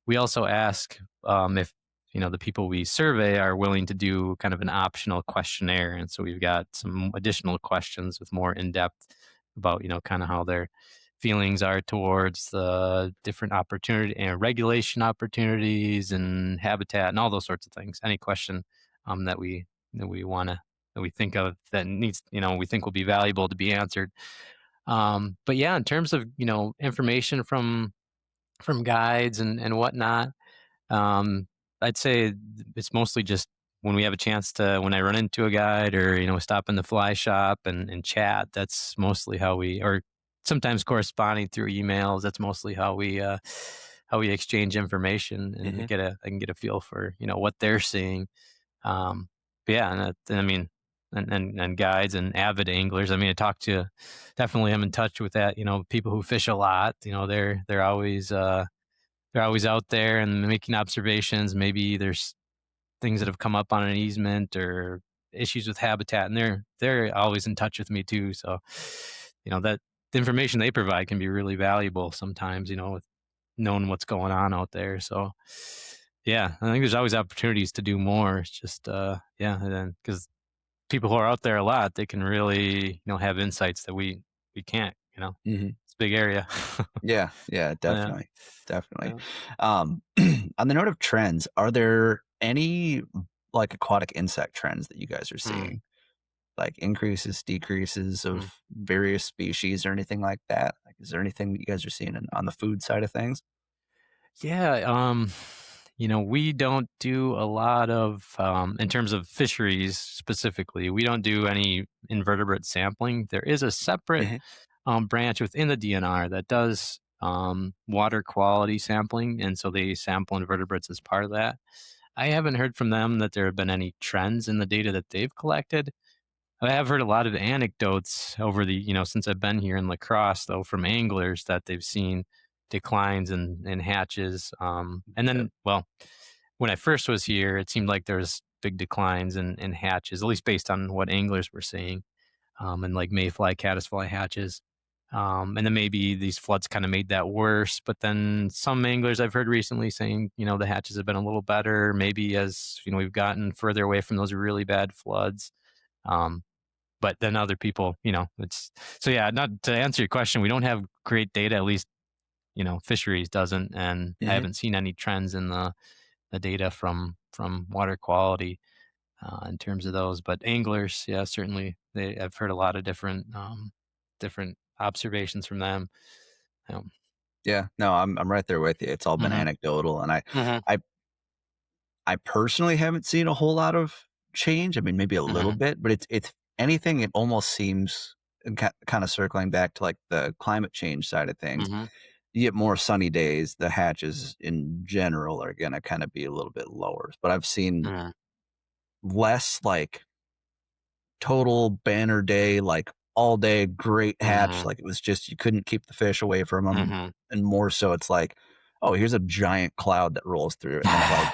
B: we also ask if the people we survey are willing to do kind of an optional questionnaire, and so we've got some additional questions with more in depth about kind of how their feelings are towards the different opportunity and regulation opportunities and habitat and all those sorts of things. Any question that we want to that we think of that needs we think will be valuable to be answered. But yeah, in terms of information from guides and whatnot. Um, I'd say it's mostly just when we have a chance to when I run into a guide or stop in the fly shop and chat. That's mostly how we or sometimes corresponding through emails. That's mostly how we exchange information and
A: Hmm.
B: I can get a feel for what they're seeing. But yeah, and I mean. And guides and avid anglers. I mean, I talk to definitely. I'm in touch with that. People who fish a lot. They're always out there and making observations. Maybe there's things that have come up on an easement or issues with habitat, and they're always in touch with me too. So, that the information they provide can be really valuable sometimes. With knowing what's going on out there. So, yeah, I think there's always opportunities to do more. It's just, yeah, and then because people who are out there a lot, they can really, have insights that we can't.
A: Hmm.
B: It's a big area.
A: Yeah, yeah,
B: Yeah,
A: definitely, definitely.
B: yeah.
A: Um, on the note of trends, are there any like aquatic insect trends that you guys are
B: Mm,
A: seeing? Like increases, decreases
B: mm.
A: of various species or anything like that? Like, is there anything that you guys are seeing on the food side of things?
B: Yeah, we don't do a lot of, in terms of fisheries specifically, we don't do any invertebrate sampling. There is a separate
A: Mhm.
B: branch within the DNR that does water quality sampling, and so they sample invertebrates as part of that. I haven't heard from them that there have been any trends in the data that they've collected. I have heard a lot of anecdotes over since I've been here in La Crosse, though, from anglers that they've seen declines in hatches. And
A: Yep.
B: then, well, when I first was here, it seemed like there was big declines in hatches, at least based on what anglers were seeing, and like mayfly, caddisfly hatches. And then maybe these floods kind of made that worse. But then some anglers I've heard recently saying, the hatches have been a little better, maybe as we've gotten further away from those really bad floods. Um, but then other people, it's so yeah, not to answer your question, we don't have great data, at least, fisheries doesn't, and I
A: Mhm.
B: haven't seen any trends in the data from water quality in terms of those. But anglers, yeah, certainly I've heard a lot of different observations from them. Um,
A: Yeah, no, I'm right there with you. It's all been
B: mhm,
A: anecdotal, and
B: mhm,
A: I I personally haven't seen a whole lot of change. I mean, maybe a little
B: mhm,
A: bit, but it's anything. It almost seems kind of circling back to like the climate change side of things.
B: mhm,
A: You get more sunny days. The hatches in general are going to kind of be a little bit lower. But I've seen
B: mhm,
A: less like total banner day, like all day great hatch.
B: mhm,
A: Like it was just you couldn't keep the fish away from them,
B: mhm.
A: and more so it's like, oh, here's a giant cloud that rolls through, and then it like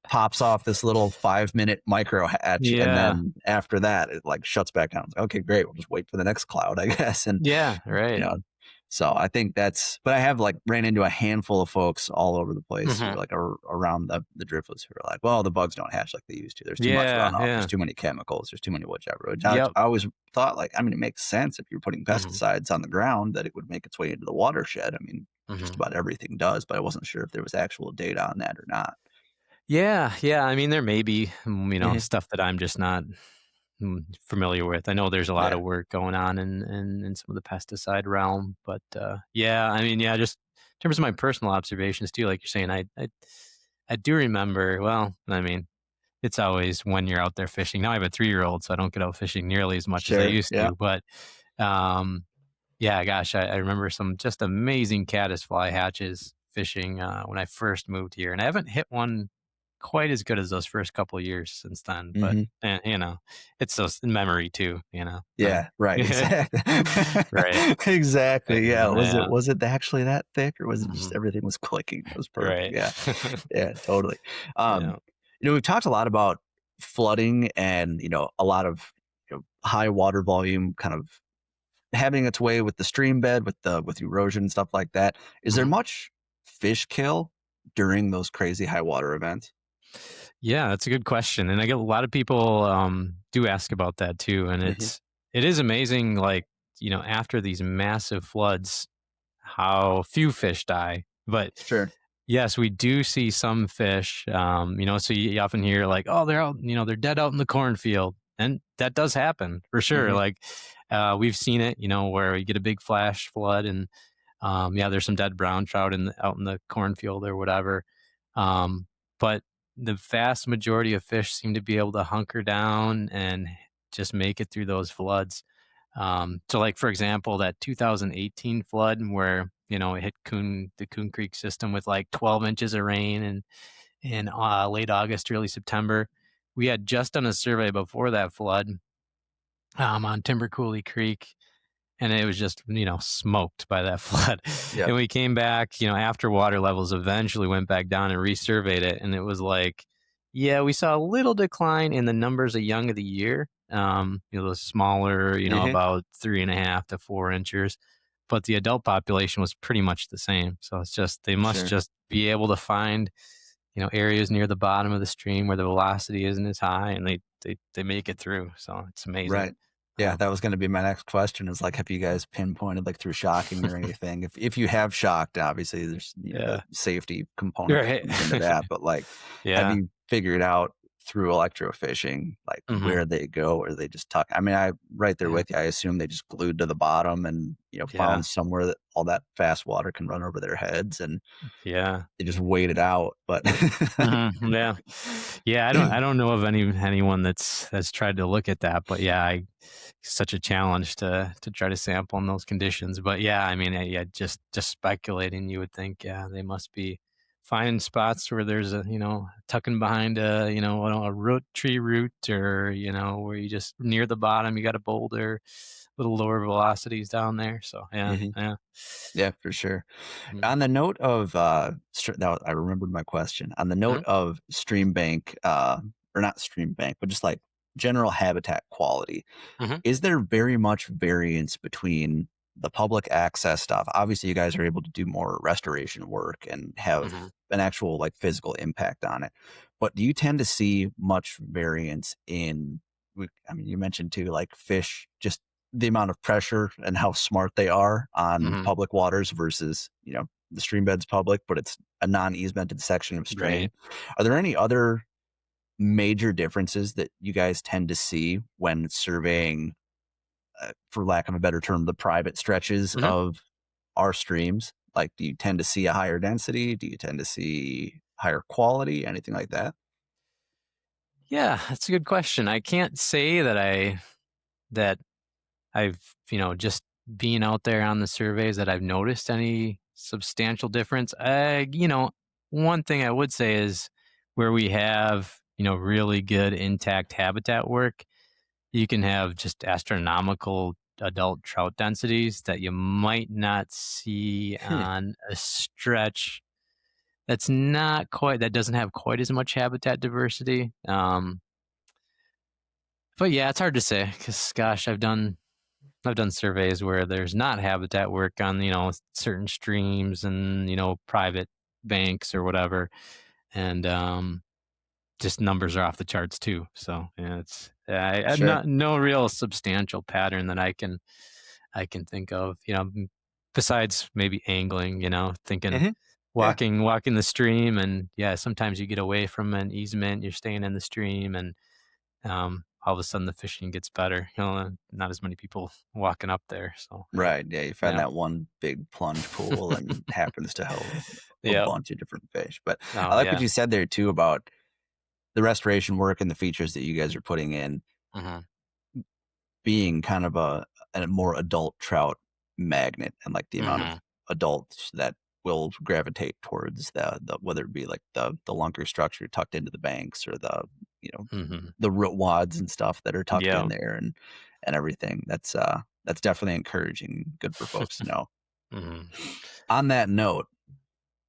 A: pops off this little 5-minute micro hatch, and
B: Yeah.
A: then after that, it like shuts back down. It's like, okay, great. We'll just wait for the next cloud, I guess. And
B: Yeah.
A: you
B: Right.
A: know, so I think but I have like ran into a handful of folks all over the place who are
B: Hmm.
A: like around the driftlets who are like, well, the bugs don't hatch like they used to. There's too much
B: Yeah.
A: runoff. There's
B: Yeah.
A: too many chemicals. There's too many whichever. Which
B: Yep.
A: I always thought like, I mean, it makes sense if you're putting
B: Hmm.
A: pesticides on the ground that it would make its way into the watershed. I mean, just
B: Hmm.
A: about everything does, but I wasn't sure if there was actual data on that or not.
B: Yeah. Yeah. I mean, there may be,
A: Mhm.
B: stuff that I'm just not familiar with. I know there's a lot
A: Yeah,
B: of work going on in some of the pesticide realm, but yeah, I mean, yeah, just in terms of my personal observations too, like you're saying, I do remember. Well, I mean, it's always when you're out there fishing. Now I have a 3-year-old, so I don't get out fishing nearly as much as I
A: sure.
B: used
A: Yeah.
B: to. But um, yeah, gosh, I remember some just amazing caddisfly hatches fishing when I first moved here, and I haven't hit one quite as good as those first couple of years since then. But
A: Hmm.
B: it's just memory too.
A: Yeah, right, exactly.
B: Right?
A: Exactly, yeah.
B: Yeah.
A: Was it actually that thick, or was it just
B: Mhm.
A: everything was clicking? It was perfect,
B: Right.
A: yeah. Yeah, totally. Um,
B: Yeah.
A: we've talked a lot about flooding and, a lot of, high water volume kind of having its way with the stream bed, with erosion and stuff like that. Is there
B: Mhm.
A: much fish kill during those crazy high water events?
B: Yeah, that's a good question, and I get a lot of people do ask about that too, and
A: Mhm.
B: it is amazing, like after these massive floods, how few fish die. But
A: Sure.
B: yes, we do see some fish. So you often hear like, "Oh, they're out, they're dead out in the cornfield," and that does happen for sure.
A: Mhm.
B: Like we've seen it, where you get a big flash flood, and yeah, there's some dead brown trout out in the cornfield or whatever. Um, but the vast majority of fish seem to be able to hunker down and just make it through those floods. So, like for example, that 2018 flood where it hit the Coon Creek system with like 12 inches of rain and in late August, early September. We had just done a survey before that flood on Timber Coulee Creek, and it was just smoked by that flood.
A: Yep.
B: And we came back after water levels eventually went back down and resurveyed it, and it was like, yeah, we saw a little decline in the numbers of young of the year, the smaller,
A: Mhm.
B: about 3.5 to 4 inches, but the adult population was pretty much the same. So it's just they must
A: Sure.
B: just be able to find areas near the bottom of the stream where the velocity isn't as high, and they make it through. So it's amazing.
A: Right. Yeah,
B: uh,
A: that was gonna be my next question is, like, have you guys pinpointed, like, through shocking or anything? If you have shocked, obviously, there's, the
B: yeah.
A: safety component that
B: Right.
A: comes into that, but, like, have
B: Yeah.
A: you figured out through electrofishing, like,
B: Mhm.
A: where they go, or they just tuck I mean, I right there
B: Yeah.
A: with you, I assume they just glued to the bottom and,
B: Yeah.
A: found somewhere that all that fast water can run over their heads, and
B: Yeah.
A: they just wait it out, but
B: Mhm. Yeah. Yeah, I don't know of anyone that's tried to look at that, but yeah, such a challenge to try to sample in those conditions. But yeah, I mean, yeah, just speculating, you would think, yeah, they must be finding spots where there's tucking behind a tree root, or where you just near the bottom, you got a boulder, little lower velocities down there. So yeah,
A: Mhm.
B: yeah.
A: Yeah, for sure.
B: Mhm.
A: On the note of, now I remembered my question. On the note
B: Mhm.
A: of stream bank, or not stream bank, but just like general habitat quality,
B: Mhm.
A: is there very much variance between the public access stuff? Obviously, you guys are able to do more restoration work and have
B: Mhm.
A: an actual like physical impact on it. But do you tend to see much variance in, I mean, you mentioned too, like fish, just the amount of pressure and how smart they are on
B: Mhm.
A: public waters versus, the stream bed's public, but it's a non-easemented section of stream.
B: Right.
A: Are there any other major differences that you guys tend to see when surveying, for lack of a better term, the private stretches
B: Mhm.
A: of our streams? Like, do you tend to see a higher density? Do you tend to see higher quality? Anything like that?
B: Yeah, that's a good question. I can't say that I've, just being out there on the surveys that I've noticed any substantial difference. One thing I would say is where we have, really good intact habitat work, you can have just astronomical adult trout densities that you might not see
A: Hmm.
B: on a stretch that's not quite, that doesn't have quite as much habitat diversity. But yeah, it's hard to say because, gosh, I've done surveys where there's not habitat work on, certain streams and, private banks or whatever. And just numbers are off the charts too. So yeah, it's
A: Sure.
B: not no real substantial pattern that I can think of. Besides maybe angling. Thinking
A: Hmm. Yeah.
B: walking the stream, and yeah, sometimes you get away from an easement, you're staying in the stream, and all of a sudden the fishing gets better. Not as many people walking up there. So yeah,
A: Right. Yeah. You find
B: yeah,
A: that one big plunge pool and happens to hold a
B: yeah.
A: bunch of different fish. But I
B: Oh
A: like what
B: yeah.
A: you said there too about the restoration work and the features that you guys are putting in
B: Hmm.
A: being kind of a more adult trout magnet, and like the amount of
B: Hmm.
A: adults that will gravitate towards the whether it be like the lunker structure tucked into the banks or you know
B: Hmm.
A: the root wads and stuff that are tucked in
B: Yeah.
A: there and everything. That's definitely encouraging, good for folks to know.
B: Hmm.
A: On that note,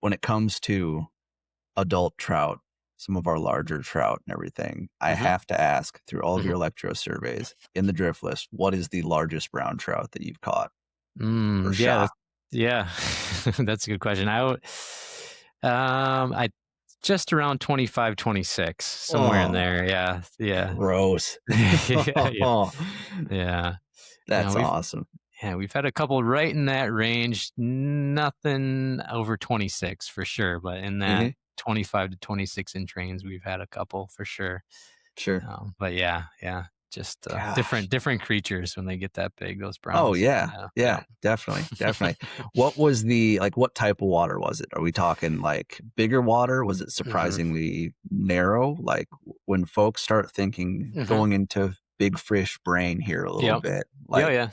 A: when it comes to adult trout, some of our larger trout and everything, I
B: Hmm.
A: have to ask, through all of
B: Hmm.
A: your electro surveys in the drift list, what is the largest brown trout that you've caught or
B: Yeah,
A: shot?
B: yeah, that's a good question. I just around 25, 26, somewhere in
A: Oh,
B: there. Yeah, yeah,
A: gross.
B: yeah, yeah, yeah.
A: That's
B: We've
A: awesome.
B: we've had a couple right in that range. Nothing over 26 for sure, but in that
A: Hmm.
B: 25 to 26 inch range, we've had a couple for sure.
A: Sure.
B: But yeah, yeah, just
A: Gosh.
B: different creatures when they get that big. Those
A: Oh
B: browns.
A: yeah.
B: Yeah, yeah.
A: Yeah, definitely. Definitely. What was what type of water was it? Are we talking like bigger water? Was it
B: Hmm.
A: surprisingly narrow? Like when folks start thinking
B: Hmm.
A: going into big fish brain here a little
B: Yep.
A: bit,
B: Yeah,
A: like
B: yeah.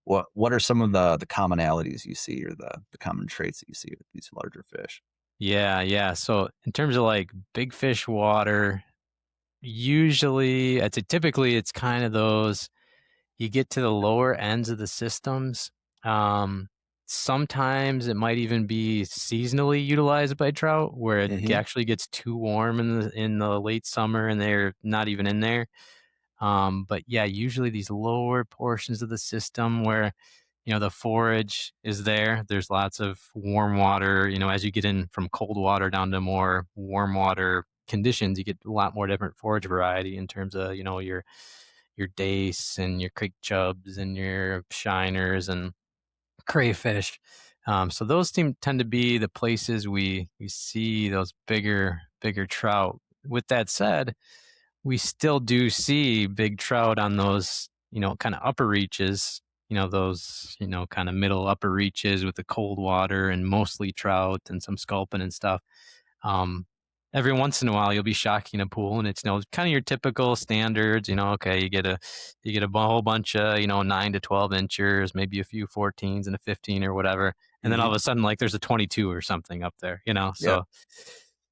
A: what are some of the commonalities you see or the common traits that you see with these larger fish?
B: Yeah, yeah. So in terms of like big fish water, usually I'd say typically it's kind of those, you get to the lower ends of the systems. Um, Sometimes it might even be seasonally utilized by trout where it
A: Hmm.
B: actually gets too warm in the late summer and they're not even in there. But yeah, usually these lower portions of the system where the forage is there. There's lots of warm water. As you get in from cold water down to more warm water conditions, you get a lot more different forage variety in terms of your dace and your creek chubs and your shiners and crayfish. So those tend to be the places we see those bigger trout. With that said, we still do see big trout on those, kind of upper reaches, those, kind of middle upper reaches with the cold water and mostly trout and some sculpin and stuff. Um, every once in a while, you'll be shocking a pool, and it's kind of your typical standards. Okay, you get a whole bunch of 9 to 12 inchers, maybe a few 14s and a 15 or whatever, and then all
A: Hmm.
B: of a sudden, like there's a 22 or something up there.
A: Yep.
B: So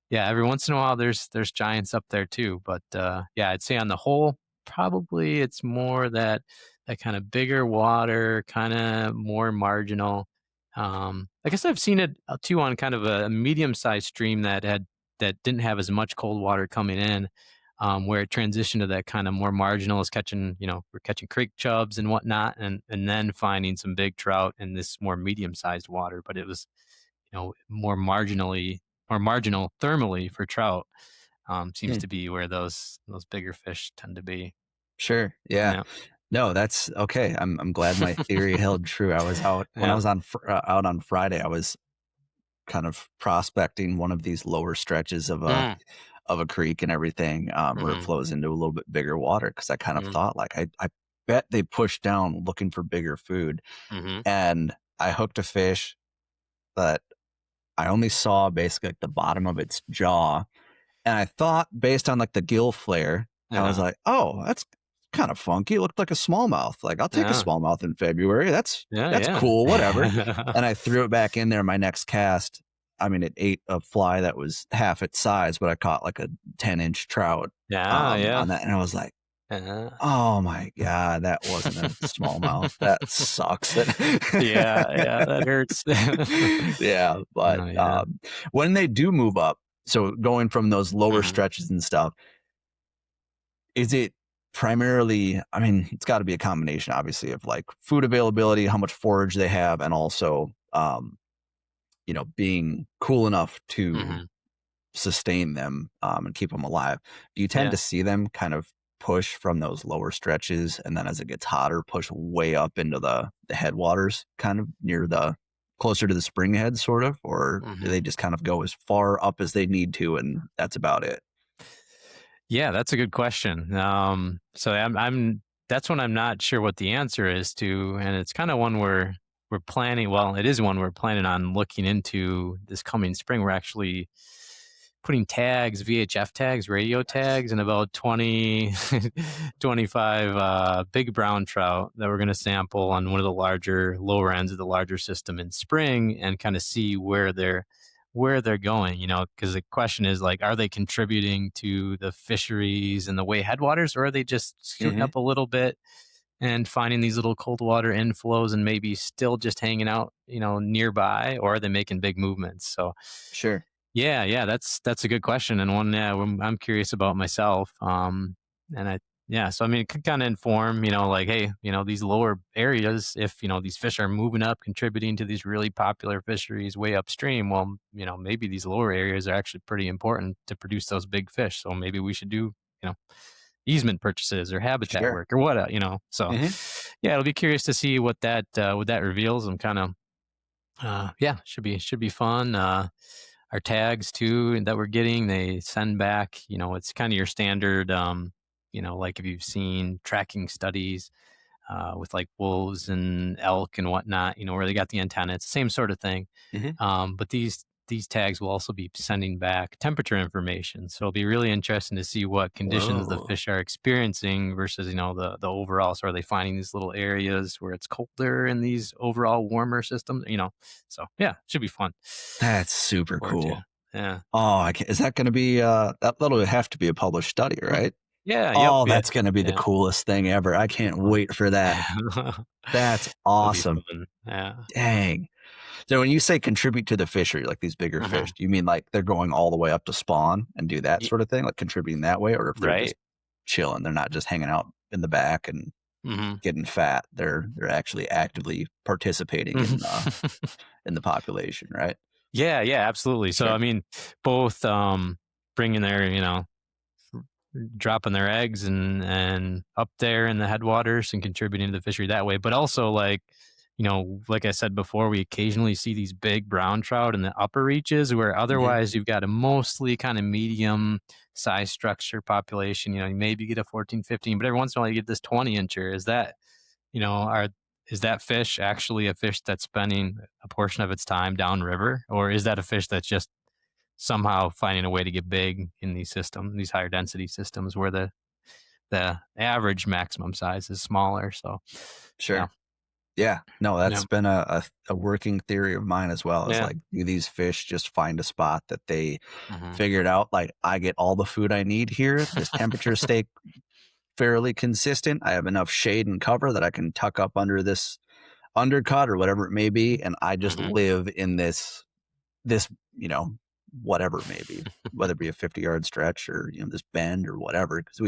B: yeah, every once in a while there's giants up there too. But yeah, I'd say on the whole, probably it's more that kind of bigger water, kind of more marginal. I guess I've seen it too on kind of a medium-sized stream that didn't have as much cold water coming in, where it transitioned to that kind of more marginal, is catching, we're catching creek chubs and whatnot, and then finding some big trout in this more medium-sized water. But it was, more marginal thermally for trout. Seems
A: Hmm.
B: to be where those bigger fish tend to be.
A: Sure. Yeah.
B: Yeah.
A: No, that's okay. I'm glad my theory held true. I was out when I
B: Yeah.
A: was out on Friday. I was kind of prospecting one of these lower stretches
B: Mm.
A: of a creek and everything, where it
B: Mhm.
A: flows into a little bit bigger water. Because I kind of
B: Mhm.
A: thought like I bet they pushed down looking for bigger food,
B: Mhm.
A: and I hooked a fish that I only saw basically like the bottom of its jaw, and I thought based on like the gill flare, I was
B: Yeah.
A: like, oh, that's kind of funky. It looked like a smallmouth. Like I'll take a
B: Yeah.
A: smallmouth in February. That's
B: Yeah.
A: cool. Whatever.
B: Yeah.
A: And I threw it back in there. My next cast, I mean, it ate a fly that was half its size, but I caught like a 10-inch trout
B: Yeah. Yeah.
A: on that, and I was like, Oh my God, that wasn't a smallmouth. That sucks.
B: Yeah, that hurts.
A: Yeah, but
B: Oh, yeah.
A: when they do move up, so going from those lower
B: Mhm.
A: stretches and stuff, is it primarily, I mean, it's got to be a combination, obviously, of like food availability, how much forage they have, and also, being cool enough to
B: Mhm.
A: sustain them and keep them alive. Do you tend
B: Yeah.
A: to see them kind of push from those lower stretches and then as it gets hotter, push way up into the headwaters, kind of near the closer to the spring head, sort of? Or do they
B: Mhm.
A: just kind of go as far up as they need to and that's about it?
B: Yeah, that's a good question. So I'm that's one I'm not sure what the answer is to, and it's kind of one we're planning. Well, it is one we're planning on looking into this coming spring. We're actually putting tags, VHF tags, radio
A: Nice.
B: tags, and about 20, 25 big brown trout that we're going to sample on one of the larger, lower ends of the larger system in spring and kind of see where they're going, because the question is like, are they contributing to the fisheries and the way headwaters, or are they just scooting
A: Hmm.
B: up a little bit and finding these little cold water inflows and maybe still just hanging out, nearby, or are they making big movements? So
A: Sure.
B: yeah, that's a good question and one, yeah, I'm curious about myself. And yeah, so I mean, it could kind of inform, like, hey, these lower areas, if these fish are moving up, contributing to these really popular fisheries way upstream, well, maybe these lower areas are actually pretty important to produce those big fish. So maybe we should do, you know, easement purchases or habitat
A: Sure.
B: work or what, So
A: Hmm.
B: yeah, it'll be curious to see what that reveals. I'm kind of yeah, should be fun. Our tags too that we're getting, they send back. It's kind of your standard. Like if you've seen tracking studies with like wolves and elk and whatnot, where they got the antenna. It's the same sort of thing.
A: Hmm.
B: But these tags will also be sending back temperature information. So it'll be really interesting to see what conditions the
A: Whoa.
B: fish are experiencing versus, the overall. So are they finding these little areas where it's colder in these overall warmer systems? So yeah, should be fun.
A: That's super
B: Forward to.
A: cool.
B: Yeah.
A: Oh, is that going to be, that'll have to be a published study,
B: Mhm.
A: right?
B: Yeah, yep,
A: Oh,
B: yeah,
A: that's gonna be the
B: yeah.
A: coolest thing ever. I can't wait for that. That's
B: That'll be
A: awesome.
B: fun. Yeah.
A: Dang. So when you say contribute to the fishery, like these bigger fish,
B: Mhm.
A: do you mean like they're going all the way up to spawn and do that
B: Ye
A: sort of thing, like contributing that way? Or if they're just
B: Right.
A: chilling, they're not just hanging out in the back and
B: Mhm.
A: getting fat. They're actually actively participating
B: Mhm.
A: in the population, right?
B: Yeah, yeah, absolutely. So, I
A: Sure.
B: mean, both, bringing their, dropping their eggs and up there in the headwaters and contributing to the fishery that way. But also, like, like I said before, we occasionally see these big brown trout in the upper reaches where
A: Mhm.
B: otherwise you've got a mostly kind of medium size structure population. You maybe get a 14, 15, but every once in a while you get this 20 incher. Is that fish actually a fish that's spending a portion of its time downriver, or is that a fish that's just somehow finding a way to get big in these higher density systems where the average maximum size is smaller. So yeah,
A: Sure. Yeah. No,
B: yeah,
A: that's been a working theory of mine as well, is
B: yeah.
A: like, do these fish just find a spot that they
B: Hmm.
A: figured out, like, I get all the food I need here. This temperature stay fairly consistent. I have enough shade and cover that I can tuck up under this undercut or whatever it may be, and I just
B: Hmm.
A: live in this, whatever it may be, whether it be a 50-yard stretch or, this bend or whatever. Because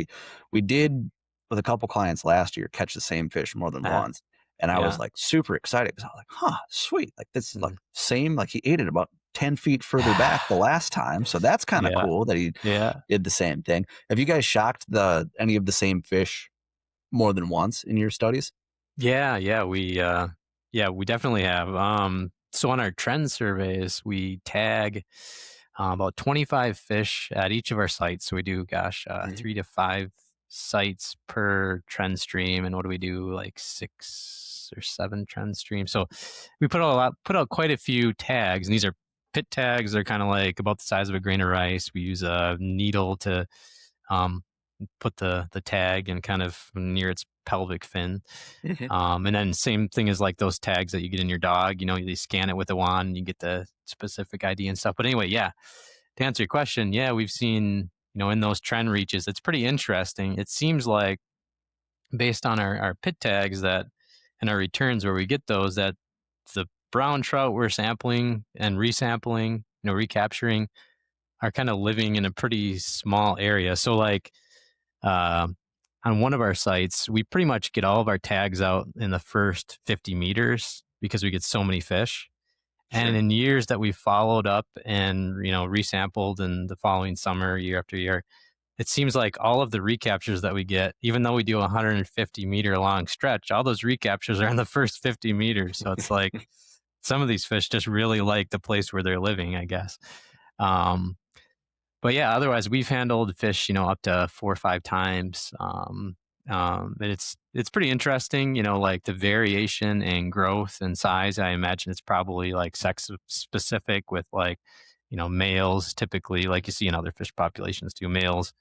A: we did with a couple clients last year catch the same fish more than
B: Yeah,
A: once, and I was
B: yeah.
A: like super excited because I was like, huh, sweet, like this is like
B: Mhm.
A: same, like he ate it about 10 feet further back the last time, so that's kind of
B: Yeah,
A: cool that he
B: yeah.
A: did the same thing. Have you guys shocked the any of the same fish more than once in your studies?
B: Yeah, we definitely have. So on our trend surveys, we tag about 25 fish at each of our sites. So we do, gosh,
A: Mhm.
B: 3 to 5 sites per trend stream, and what do we do? Like 6 or 7 trend streams. So we put out quite a few tags, and these are pit tags. They're kind of like about the size of a grain of rice. We use a needle to um, put the tag and kind of near its pelvic fin.
A: Mhm.
B: And then same thing as like those tags that you get in your dog, you scan it with a wand and you get the specific ID and stuff. But anyway, yeah, to answer your question, yeah, we've seen, in those trend reaches, it's pretty interesting. It seems like based on our pit tags that and our returns where we get those, that the brown trout we're sampling and resampling, recapturing, are kind of living in a pretty small area. So like um, on one of our sites, we pretty much get all of our tags out in the first 50 meters because we get so many fish. And
A: Sure.
B: in years that we followed up and resampled in the following summer, year after year, it seems like all of the recaptures that we get, even though we do a 150-meter long stretch, all those recaptures are in the first 50 meters. So it's like some of these fish just really like the place where they're living, I guess. Um, but yeah, otherwise we've handled fish, up to 4 or 5 times. And it's pretty interesting, like the variation in growth and size. I imagine it's probably like sex specific with like, males typically, like you see in other fish populations too, males,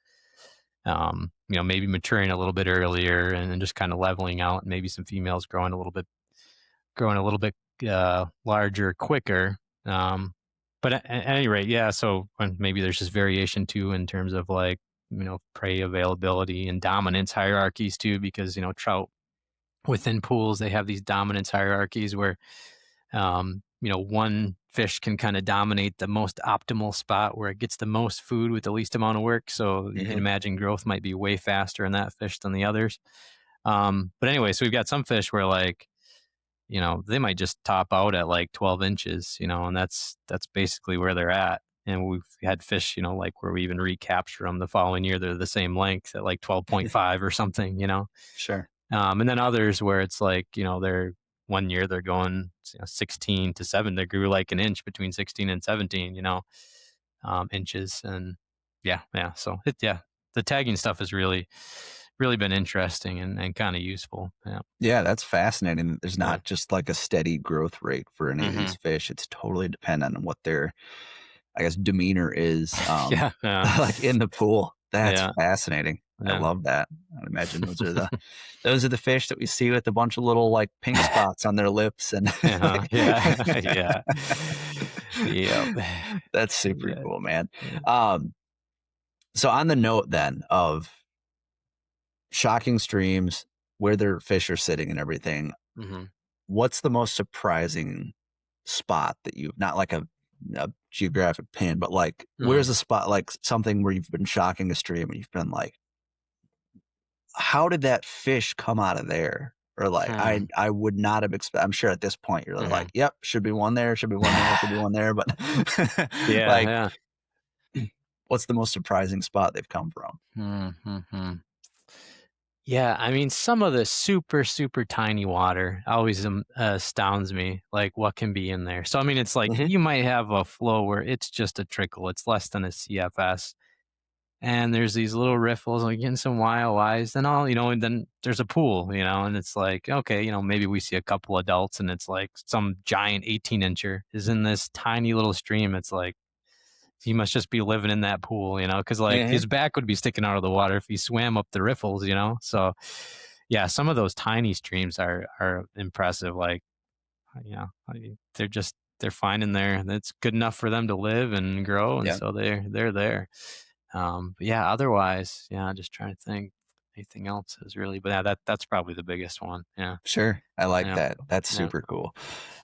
B: maybe maturing a little bit earlier and then just kind of leveling out, and maybe some females growing a little bit larger quicker. Um, but at any rate, yeah. So when maybe there's just variation too in terms of like prey availability and dominance hierarchies too, because trout within pools they have these dominance hierarchies where one fish can kind of dominate the most optimal spot where it gets the most food with the least amount of work. So you can
A: Hmm.
B: imagine growth might be way faster in that fish than the others. But anyway, so we've got some fish where like they might just top out at like 12 inches, and that's basically where they're at. And we've had fish, like where we even recapture them the following year, they're the same length at like 12.5 or something.
A: Sure.
B: And then others where it's like, they're one year they're going 16 to 7. They grew like an inch between 16 and 17, inches. And yeah, yeah. So yeah, the tagging stuff has really, really been interesting and kind of useful. Yeah.
A: Yeah, that's fascinating. There's
B: Yeah.
A: not just like a steady growth rate for any of these
B: Hmm.
A: fish. It's totally dependent on what their, I guess, demeanor is,
B: Yeah. Yeah.
A: like in the pool. That's
B: Yeah.
A: fascinating. I
B: Yeah.
A: love that. I imagine those are the fish that we see with a bunch of little like pink spots on their lips and
B: Uh-huh.
A: like
B: Yeah. Yeah. Yep.
A: that's super
B: Yeah.
A: cool, man.
B: Yeah.
A: Um, so on the note then of shocking streams, where their fish are sitting and everything,
B: Mhm.
A: what's the most surprising spot that you've not like a geographic pin, but like where's
B: Mhm.
A: a spot like something where you've been shocking a stream and you've been like, how did that fish come out of there? Or like
B: Hmm.
A: I would not have expected. I'm sure at this point you're like,
B: Mhm.
A: yep, should be one there, should be one there, should be one there. But
B: Yeah,
A: like,
B: yeah.
A: what's the most surprising spot they've come from?
B: Mhm. Yeah, I mean, some of the super, super tiny water always astounds me, like what can be in there. So, I mean, it's like
A: Hmm.
B: you might have a flow where it's just a trickle, it's less than a CFS. And there's these little riffles, like getting some YOIs, and and then there's a pool, and it's like, okay, maybe we see a couple adults, and it's like some giant 18-incher is in this tiny little stream. It's like, he must just be living in that pool, because like
A: Hmm.
B: his back would be sticking out of the water if he swam up the riffles. So yeah, some of those tiny streams are impressive. Like, they're finding there that's good enough for them to live and grow, and
A: Yeah,
B: so they're there. But yeah, otherwise, yeah, just trying to think anything else is really, but yeah, that's probably the biggest one. Yeah,
A: sure. I like
B: yeah,
A: that. That's
B: yeah.
A: super cool.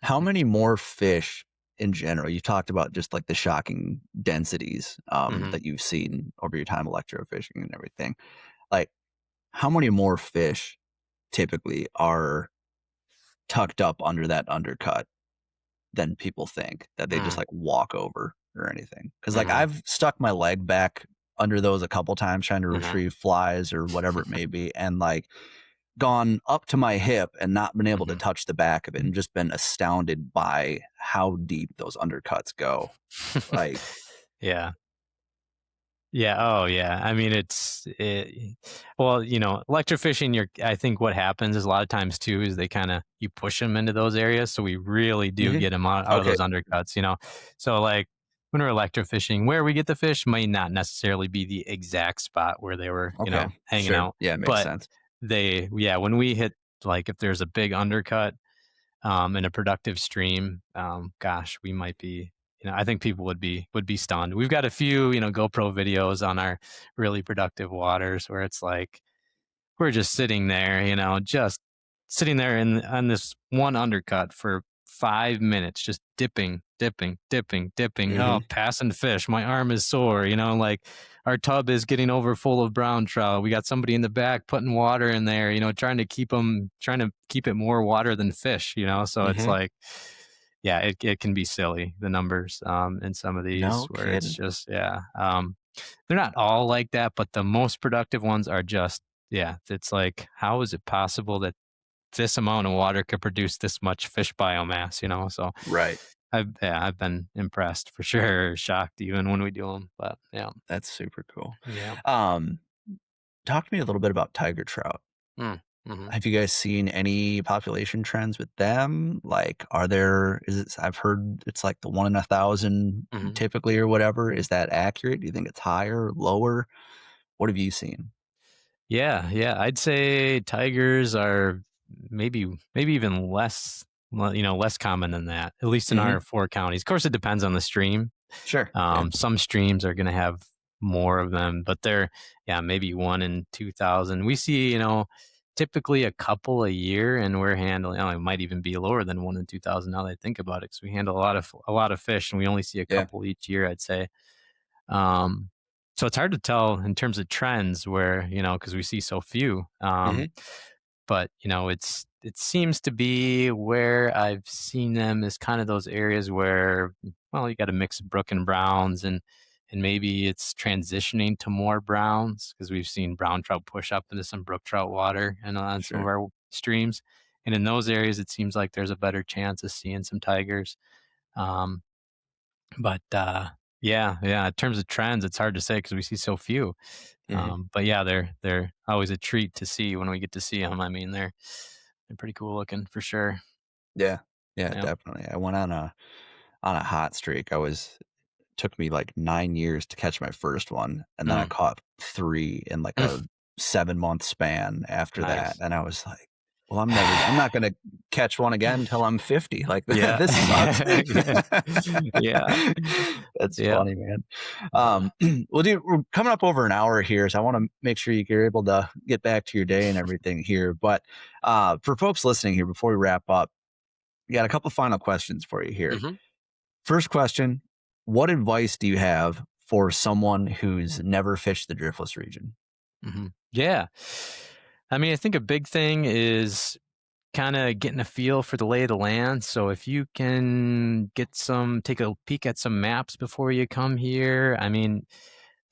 A: How many more fish in general? You talked about just like the shocking densities
B: Hmm.
A: that you've seen over your time electrofishing and everything. Like, how many more fish typically are tucked up under that undercut than people think that they just
B: Mm,
A: like walk over or anything? Because like
B: hmm.
A: I've stuck my leg back under those a couple times trying to
B: Hmm.
A: retrieve flies or whatever it may be, and like gone up to my hip and not been able to
B: Hmm.
A: touch the back of it and just been astounded by how deep those undercuts go. Like,
B: Yeah. Yeah. Oh, yeah. I mean, well, electrofishing. I think what happens is a lot of times too is they kind of you push them into those areas, so we really do
A: mhm,
B: get them out of
A: okay,
B: those undercuts. So like when we're electrofishing, where we get the fish might not necessarily be the exact spot where they were,
A: okay,
B: hanging
A: sure,
B: out,
A: yeah, it makes
B: but
A: sense.
B: yeah, when we hit like if there's a big undercut in a productive stream, gosh, we might be, I think people would be stunned. We've got a few, GoPro videos on our really productive waters where it's like we're just sitting there, just sitting there on this one undercut for 5 minutes, just dipping, dipping, dipping, dipping. Oh,
A: Hmm.
B: passing fish. My arm is sore, like our tub is getting over full of brown trout. We got somebody in the back putting water in there, trying to keep it more water than fish, So it's
A: Hmm.
B: like, yeah, it can be silly, the numbers in some of these
A: No
B: where it's
A: kidding.
B: just, yeah. They're not all like that, but the most productive ones are just, yeah, it's like, how is it possible that this amount of water could produce this much fish biomass, So
A: Right.
B: I've been impressed for sure, shocked even when we do them, but yeah.
A: That's super cool.
B: Yeah.
A: Um, Talk to me a little bit about tiger trout.
B: Mm, mhm,
A: Have you guys seen any population trends with them? Like, are there, is it, I've heard it's like the 1 in 1,000
B: mhm.
A: typically or whatever. Is that accurate? Do you think it's higher, lower? What have you seen?
B: Yeah, yeah, I'd say tigers are maybe even less, well, less common than that, at least in
A: Hmm.
B: our 4 counties. Of course, it depends on the stream.
A: Sure. Yeah.
B: Some streams are going to have more of them, but they're, yeah, maybe 1 in 2,000. We see, typically a couple a year, and we're handling. Oh, it might even be lower than 1 in 2,000 now that I think about it, because we handle a lot of fish, and we only see a
A: Yeah.
B: couple each year, I'd say. Um, so it's hard to tell in terms of trends where, because we see so few.
A: Hmm.
B: But it seems to be where I've seen them is kind of those areas where, well, you got a mix of brook and browns, and maybe it's transitioning to more browns, because we've seen brown trout push up into some brook trout water and on some of
A: Sure.
B: our streams. And in those areas, it seems like there's a better chance of seeing some tigers. Um, but yeah, yeah, in terms of trends, it's hard to say because we see so few.
A: Hmm.
B: But yeah, they're always a treat to see when we get to see them. I mean, they're pretty cool looking for sure.
A: Yeah. Yeah,
B: Yeah.
A: definitely. I went on a hot streak. Took me like 9 years to catch my first one, and then I
B: Mm.
A: caught three in like a 7 month span after that.
B: Nice.
A: And I was like, well, I'm not going to catch one again until I'm 50. Like,
B: Yeah.
A: this sucks.
B: Yeah. Yeah.
A: That's
B: Yeah.
A: funny, man. Well, dude, we're coming up over an hour here, so I want to make sure you're able to get back to your day and everything here. But for folks listening here, before we wrap up, we got a couple final questions for you here.
B: Hmm.
A: First question, what advice do you have for someone who's never fished the driftless region?
B: Hmm. Yeah. I mean, I think a big thing is kind of getting a feel for the lay of the land. So if you can take a peek at some maps before you come here, I mean,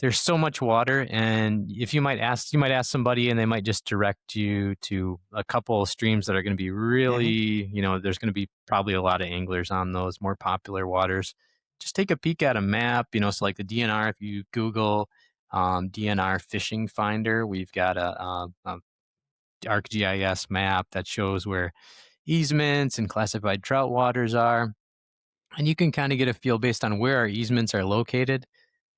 B: there's so much water, and if you might ask somebody, and they might just direct you to a couple of streams that are going to be
A: Mhm,
B: really, there's going to be probably a lot of anglers on those more popular waters. Just take a peek at a map, so like the DNR, if you Google DNR fishing finder, we've got a ArcGIS map that shows where easements and classified trout waters are. And you can kind of get a feel based on where our easements are located.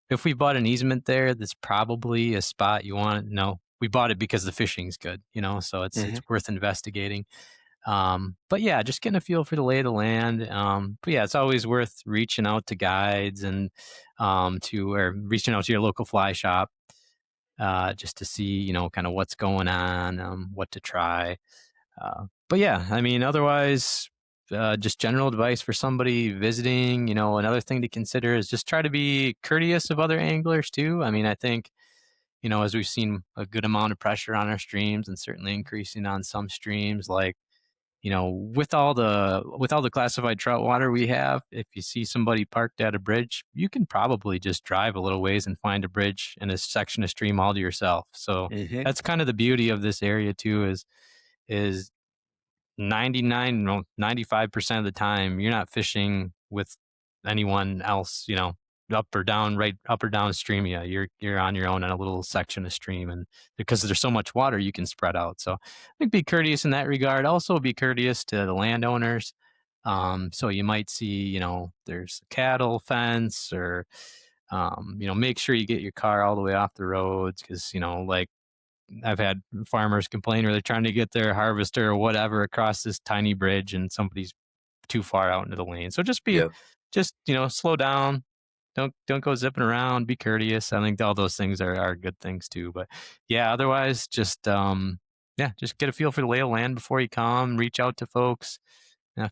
B: If we bought an easement there, that's probably a spot you want. No, we bought it because the fishing's good, so it's
A: mhm,
B: worth investigating. But yeah, just getting a feel for the lay of the land. But yeah, it's always worth reaching out to guides and or reaching out to your local fly shop just to see, kind of what's going on, what to try. But yeah, I mean, otherwise, just general advice for somebody visiting. Another thing to consider is just try to be courteous of other anglers too. I mean, I think, as we've seen a good amount of pressure on our streams, and certainly increasing on some streams, like, with all the classified trout water we have, if you see somebody parked at a bridge, you can probably just drive a little ways and find a bridge and a section of stream all to yourself. So
A: mhm,
B: that's kind of the beauty of this area too, is 99, no, 95% of the time, you're not fishing with anyone else, up or downstream. Yeah, you're on your own in a little section of stream, and because there's so much water, you can spread out. So I think be courteous in that regard. Also be courteous to the landowners. So you might see, there's a cattle fence, or make sure you get your car all the way off the roads, because, like, I've had farmers complain where they're trying to get their harvester or whatever across this tiny bridge, and somebody's too far out into the lane. So
A: yep,
B: slow down. Don't go zipping around. Be courteous. I think all those things are good things too. But yeah, otherwise, just yeah, just get a feel for the lay of land before you come. Reach out to folks.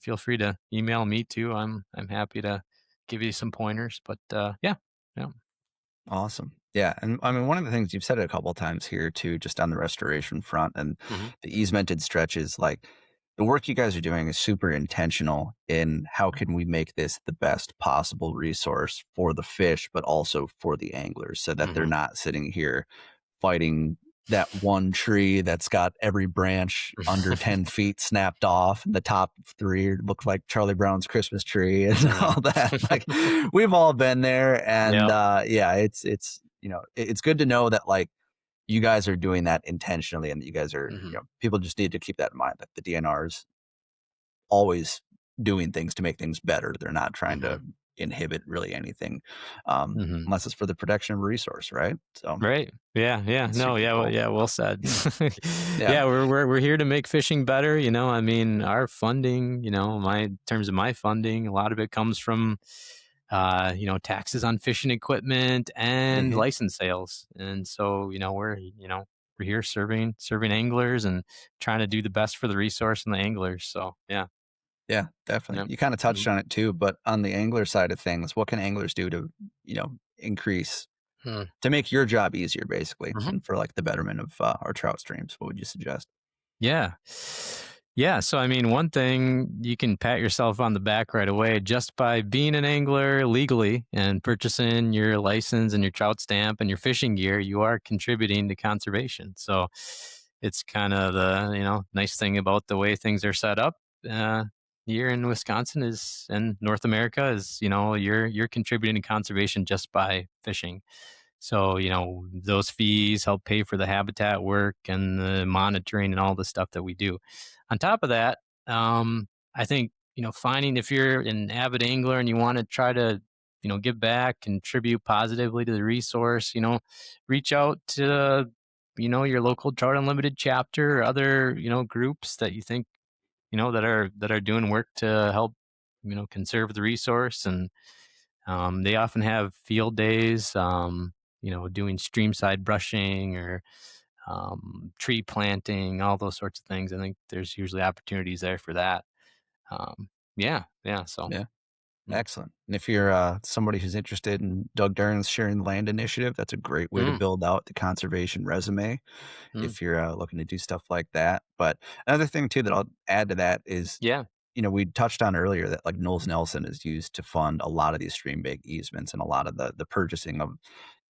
B: Feel free to email me too. I'm happy to give you some pointers. But yeah, yeah.
A: Awesome. Yeah, and I mean, one of the things you've said it a couple of times here too, just on the restoration front and
B: Hmm.
A: the easemented stretches, like the work you guys are doing is super intentional in how can we make this the best possible resource for the fish, but also for the anglers so that they're
B: Hmm.
A: not sitting here fighting that one tree that's got every branch under 10 feet snapped off and the top three look like Charlie Brown's Christmas tree and
B: Hmm.
A: all that. Like we've all been there. And
B: Yeah.
A: yeah, it's it's good to know that like you guys are doing that intentionally and that you guys are,
B: Hmm.
A: people just need to keep that in mind that the DNR's always doing things to make things better. They're not trying
B: Hmm.
A: to inhibit really anything,
B: Hmm.
A: unless it's for the protection of a resource, right? So
B: Right. Yeah. Yeah.
A: it's
B: No.
A: super
B: Yeah.
A: cool.
B: Yeah. Well said.
A: Yeah.
B: Yeah. We're here to make fishing better. I mean, our funding. My in terms of my funding, a lot of it comes from, taxes on fishing equipment and
A: Hmm.
B: license sales. And so, we're here serving anglers and trying to do the best for the resource and the anglers. So yeah.
A: Yeah, definitely.
B: Yeah.
A: You kind of touched on it too, but on the angler side of things, what can anglers do to, increase
B: Mm-hmm.
A: to make your job easier, basically, and for like the betterment of our trout streams? What would you suggest?
B: Yeah. Yeah. So, I mean, one thing you can pat yourself on the back right away just by being an angler legally and purchasing your license and your trout stamp and your fishing gear, you are contributing to conservation. So, it's kind of the, nice thing about the way things are set up. Uh, Here in Wisconsin is and North America is, you're contributing to conservation just by fishing. So, those fees help pay for the habitat work and the monitoring and all the stuff that we do. On top of that, I think, finding if you're an avid angler and you want to try to, give back, contribute positively to the resource, reach out to, your local Trout Unlimited chapter or other, groups that you think, that are doing work to help, conserve the resource. And they often have field days, doing streamside brushing or tree planting, all those sorts of things. I think there's usually opportunities there for that. Yeah, yeah. So,
A: Yeah.
B: mm,
A: Excellent. And if you're somebody who's interested in Doug Dern's Sharing the Land initiative, that's a great way to
B: mm,
A: build out the conservation resume
B: mm,
A: if you're looking to do stuff like that. But another thing too that I'll add to that is,
B: yeah.
A: we touched on earlier that like Knowles Nelson is used to fund a lot of these stream bank easements and a lot of the purchasing of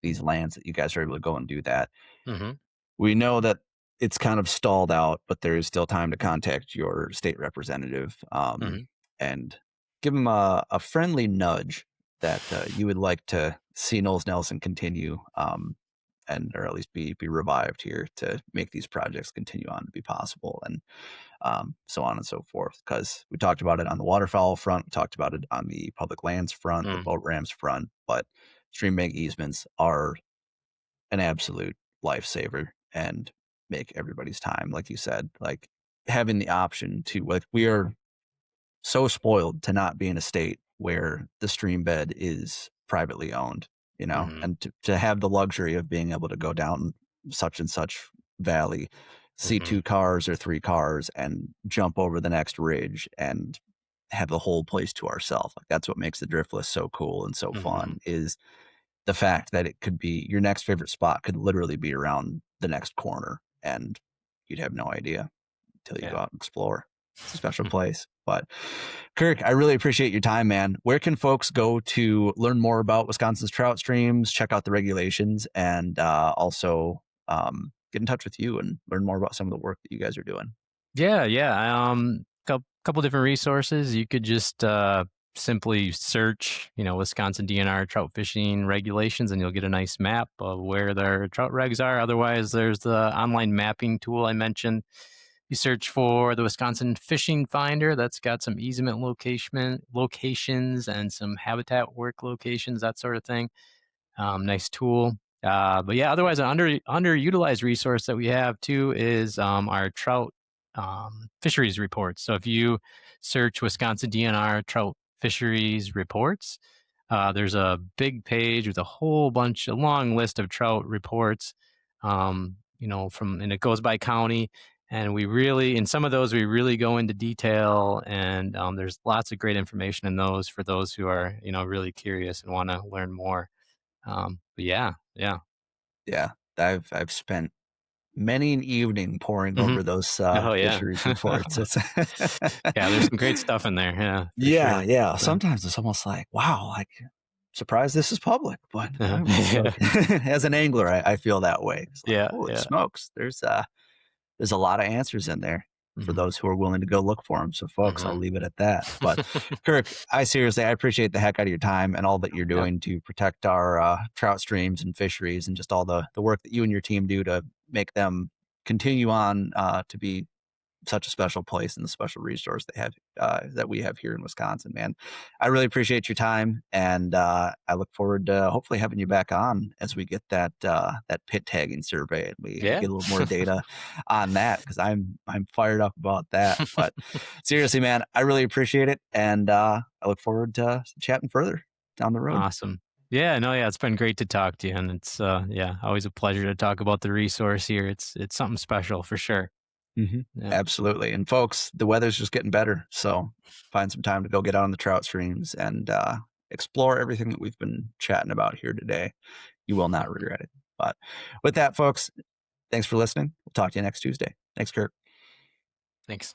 A: these lands that you guys are able to go and do that.
B: Hmm.
A: We know that it's kind of stalled out, but there is still time to contact your state representative,
B: Hmm.
A: and give them a friendly nudge that you would like to see Knowles Nelson continue, and or at least be revived here to make these projects continue on to be possible, and so on and so forth. Because we talked about it on the waterfowl front, we talked about it on the public lands front, the
B: Mm,
A: boat ramps front, but stream bank easements are an absolute lifesaver and make everybody's time, like you said, like having the option to like we are so spoiled to not be in a state where the stream bed is privately owned,
B: hmm.
A: and to have the luxury of being able to go down such and such valley, see
B: Hmm.
A: two cars or three cars and jump over the next ridge and have the whole place to ourselves. Like that's what makes the Driftless so cool and so
B: Hmm.
A: fun is the fact that it could be your next favorite spot could literally be around the next corner and you'd have no idea until you go
B: Yeah.
A: out and explore. It's a special place. But Kirk, I really appreciate your time, man. Where can folks go to learn more about Wisconsin's trout streams, check out the regulations, and also get in touch with you and learn more about some of the work that you guys are doing?
B: Yeah, yeah. Couple different resources. You could just simply search, Wisconsin DNR trout fishing regulations, and you'll get a nice map of where their trout regs are. Otherwise, there's the online mapping tool I mentioned. You search for the Wisconsin Fishing Finder. That's got some easement locations and some habitat work locations, that sort of thing. Nice tool. But yeah, otherwise, an underutilized resource that we have too is our trout fisheries reports. So if you search Wisconsin DNR trout fisheries reports, there's a big page with a long list of trout reports. And it goes by county. And we really, in some of those, we really go into detail, and there's lots of great information in those for those who are, really curious and want to learn more. But yeah, yeah.
A: Yeah, I've spent many an evening poring
B: Hmm.
A: over those
B: Oh yeah.
A: fisheries reports. It's
B: Yeah, there's some great stuff in there. Yeah, for
A: yeah,
B: sure.
A: yeah.
B: So,
A: Sometimes it's almost like, wow, like surprised this is public, but I'm
B: yeah,
A: stoked. As an angler, I feel that way. It's like,
B: yeah,
A: holy
B: yeah.
A: smokes, there's a lot of answers in there for
B: Hmm.
A: those who are willing to go look for them. So, folks, I'll
B: Hmm.
A: leave it at that. But, Kirk, I appreciate the heck out of your time and all that you're
B: Yep.
A: doing to protect our trout streams and fisheries, and just all the work that you and your team do to make them continue on to be such a special place and the special resource they have that we have here in Wisconsin, man. I really appreciate your time, and I look forward to hopefully having you back on as we get that pit tagging survey and we
B: Yeah.
A: get a little more data on that, because I'm fired up about that. But seriously, man, I really appreciate it, and I look forward to chatting further down the road.
B: Awesome. Yeah, no, yeah, it's been great to talk to you, and it's yeah, always a pleasure to talk about the resource here. It's something special for sure.
A: Hmm.
B: Yeah.
A: Absolutely. And folks, the weather's just getting better. So find some time to go get out on the trout streams and explore everything that we've been chatting about here today. You will not regret it. But with that, folks, thanks for listening. We'll talk to you next Tuesday. Thanks, Kirk.
B: Thanks.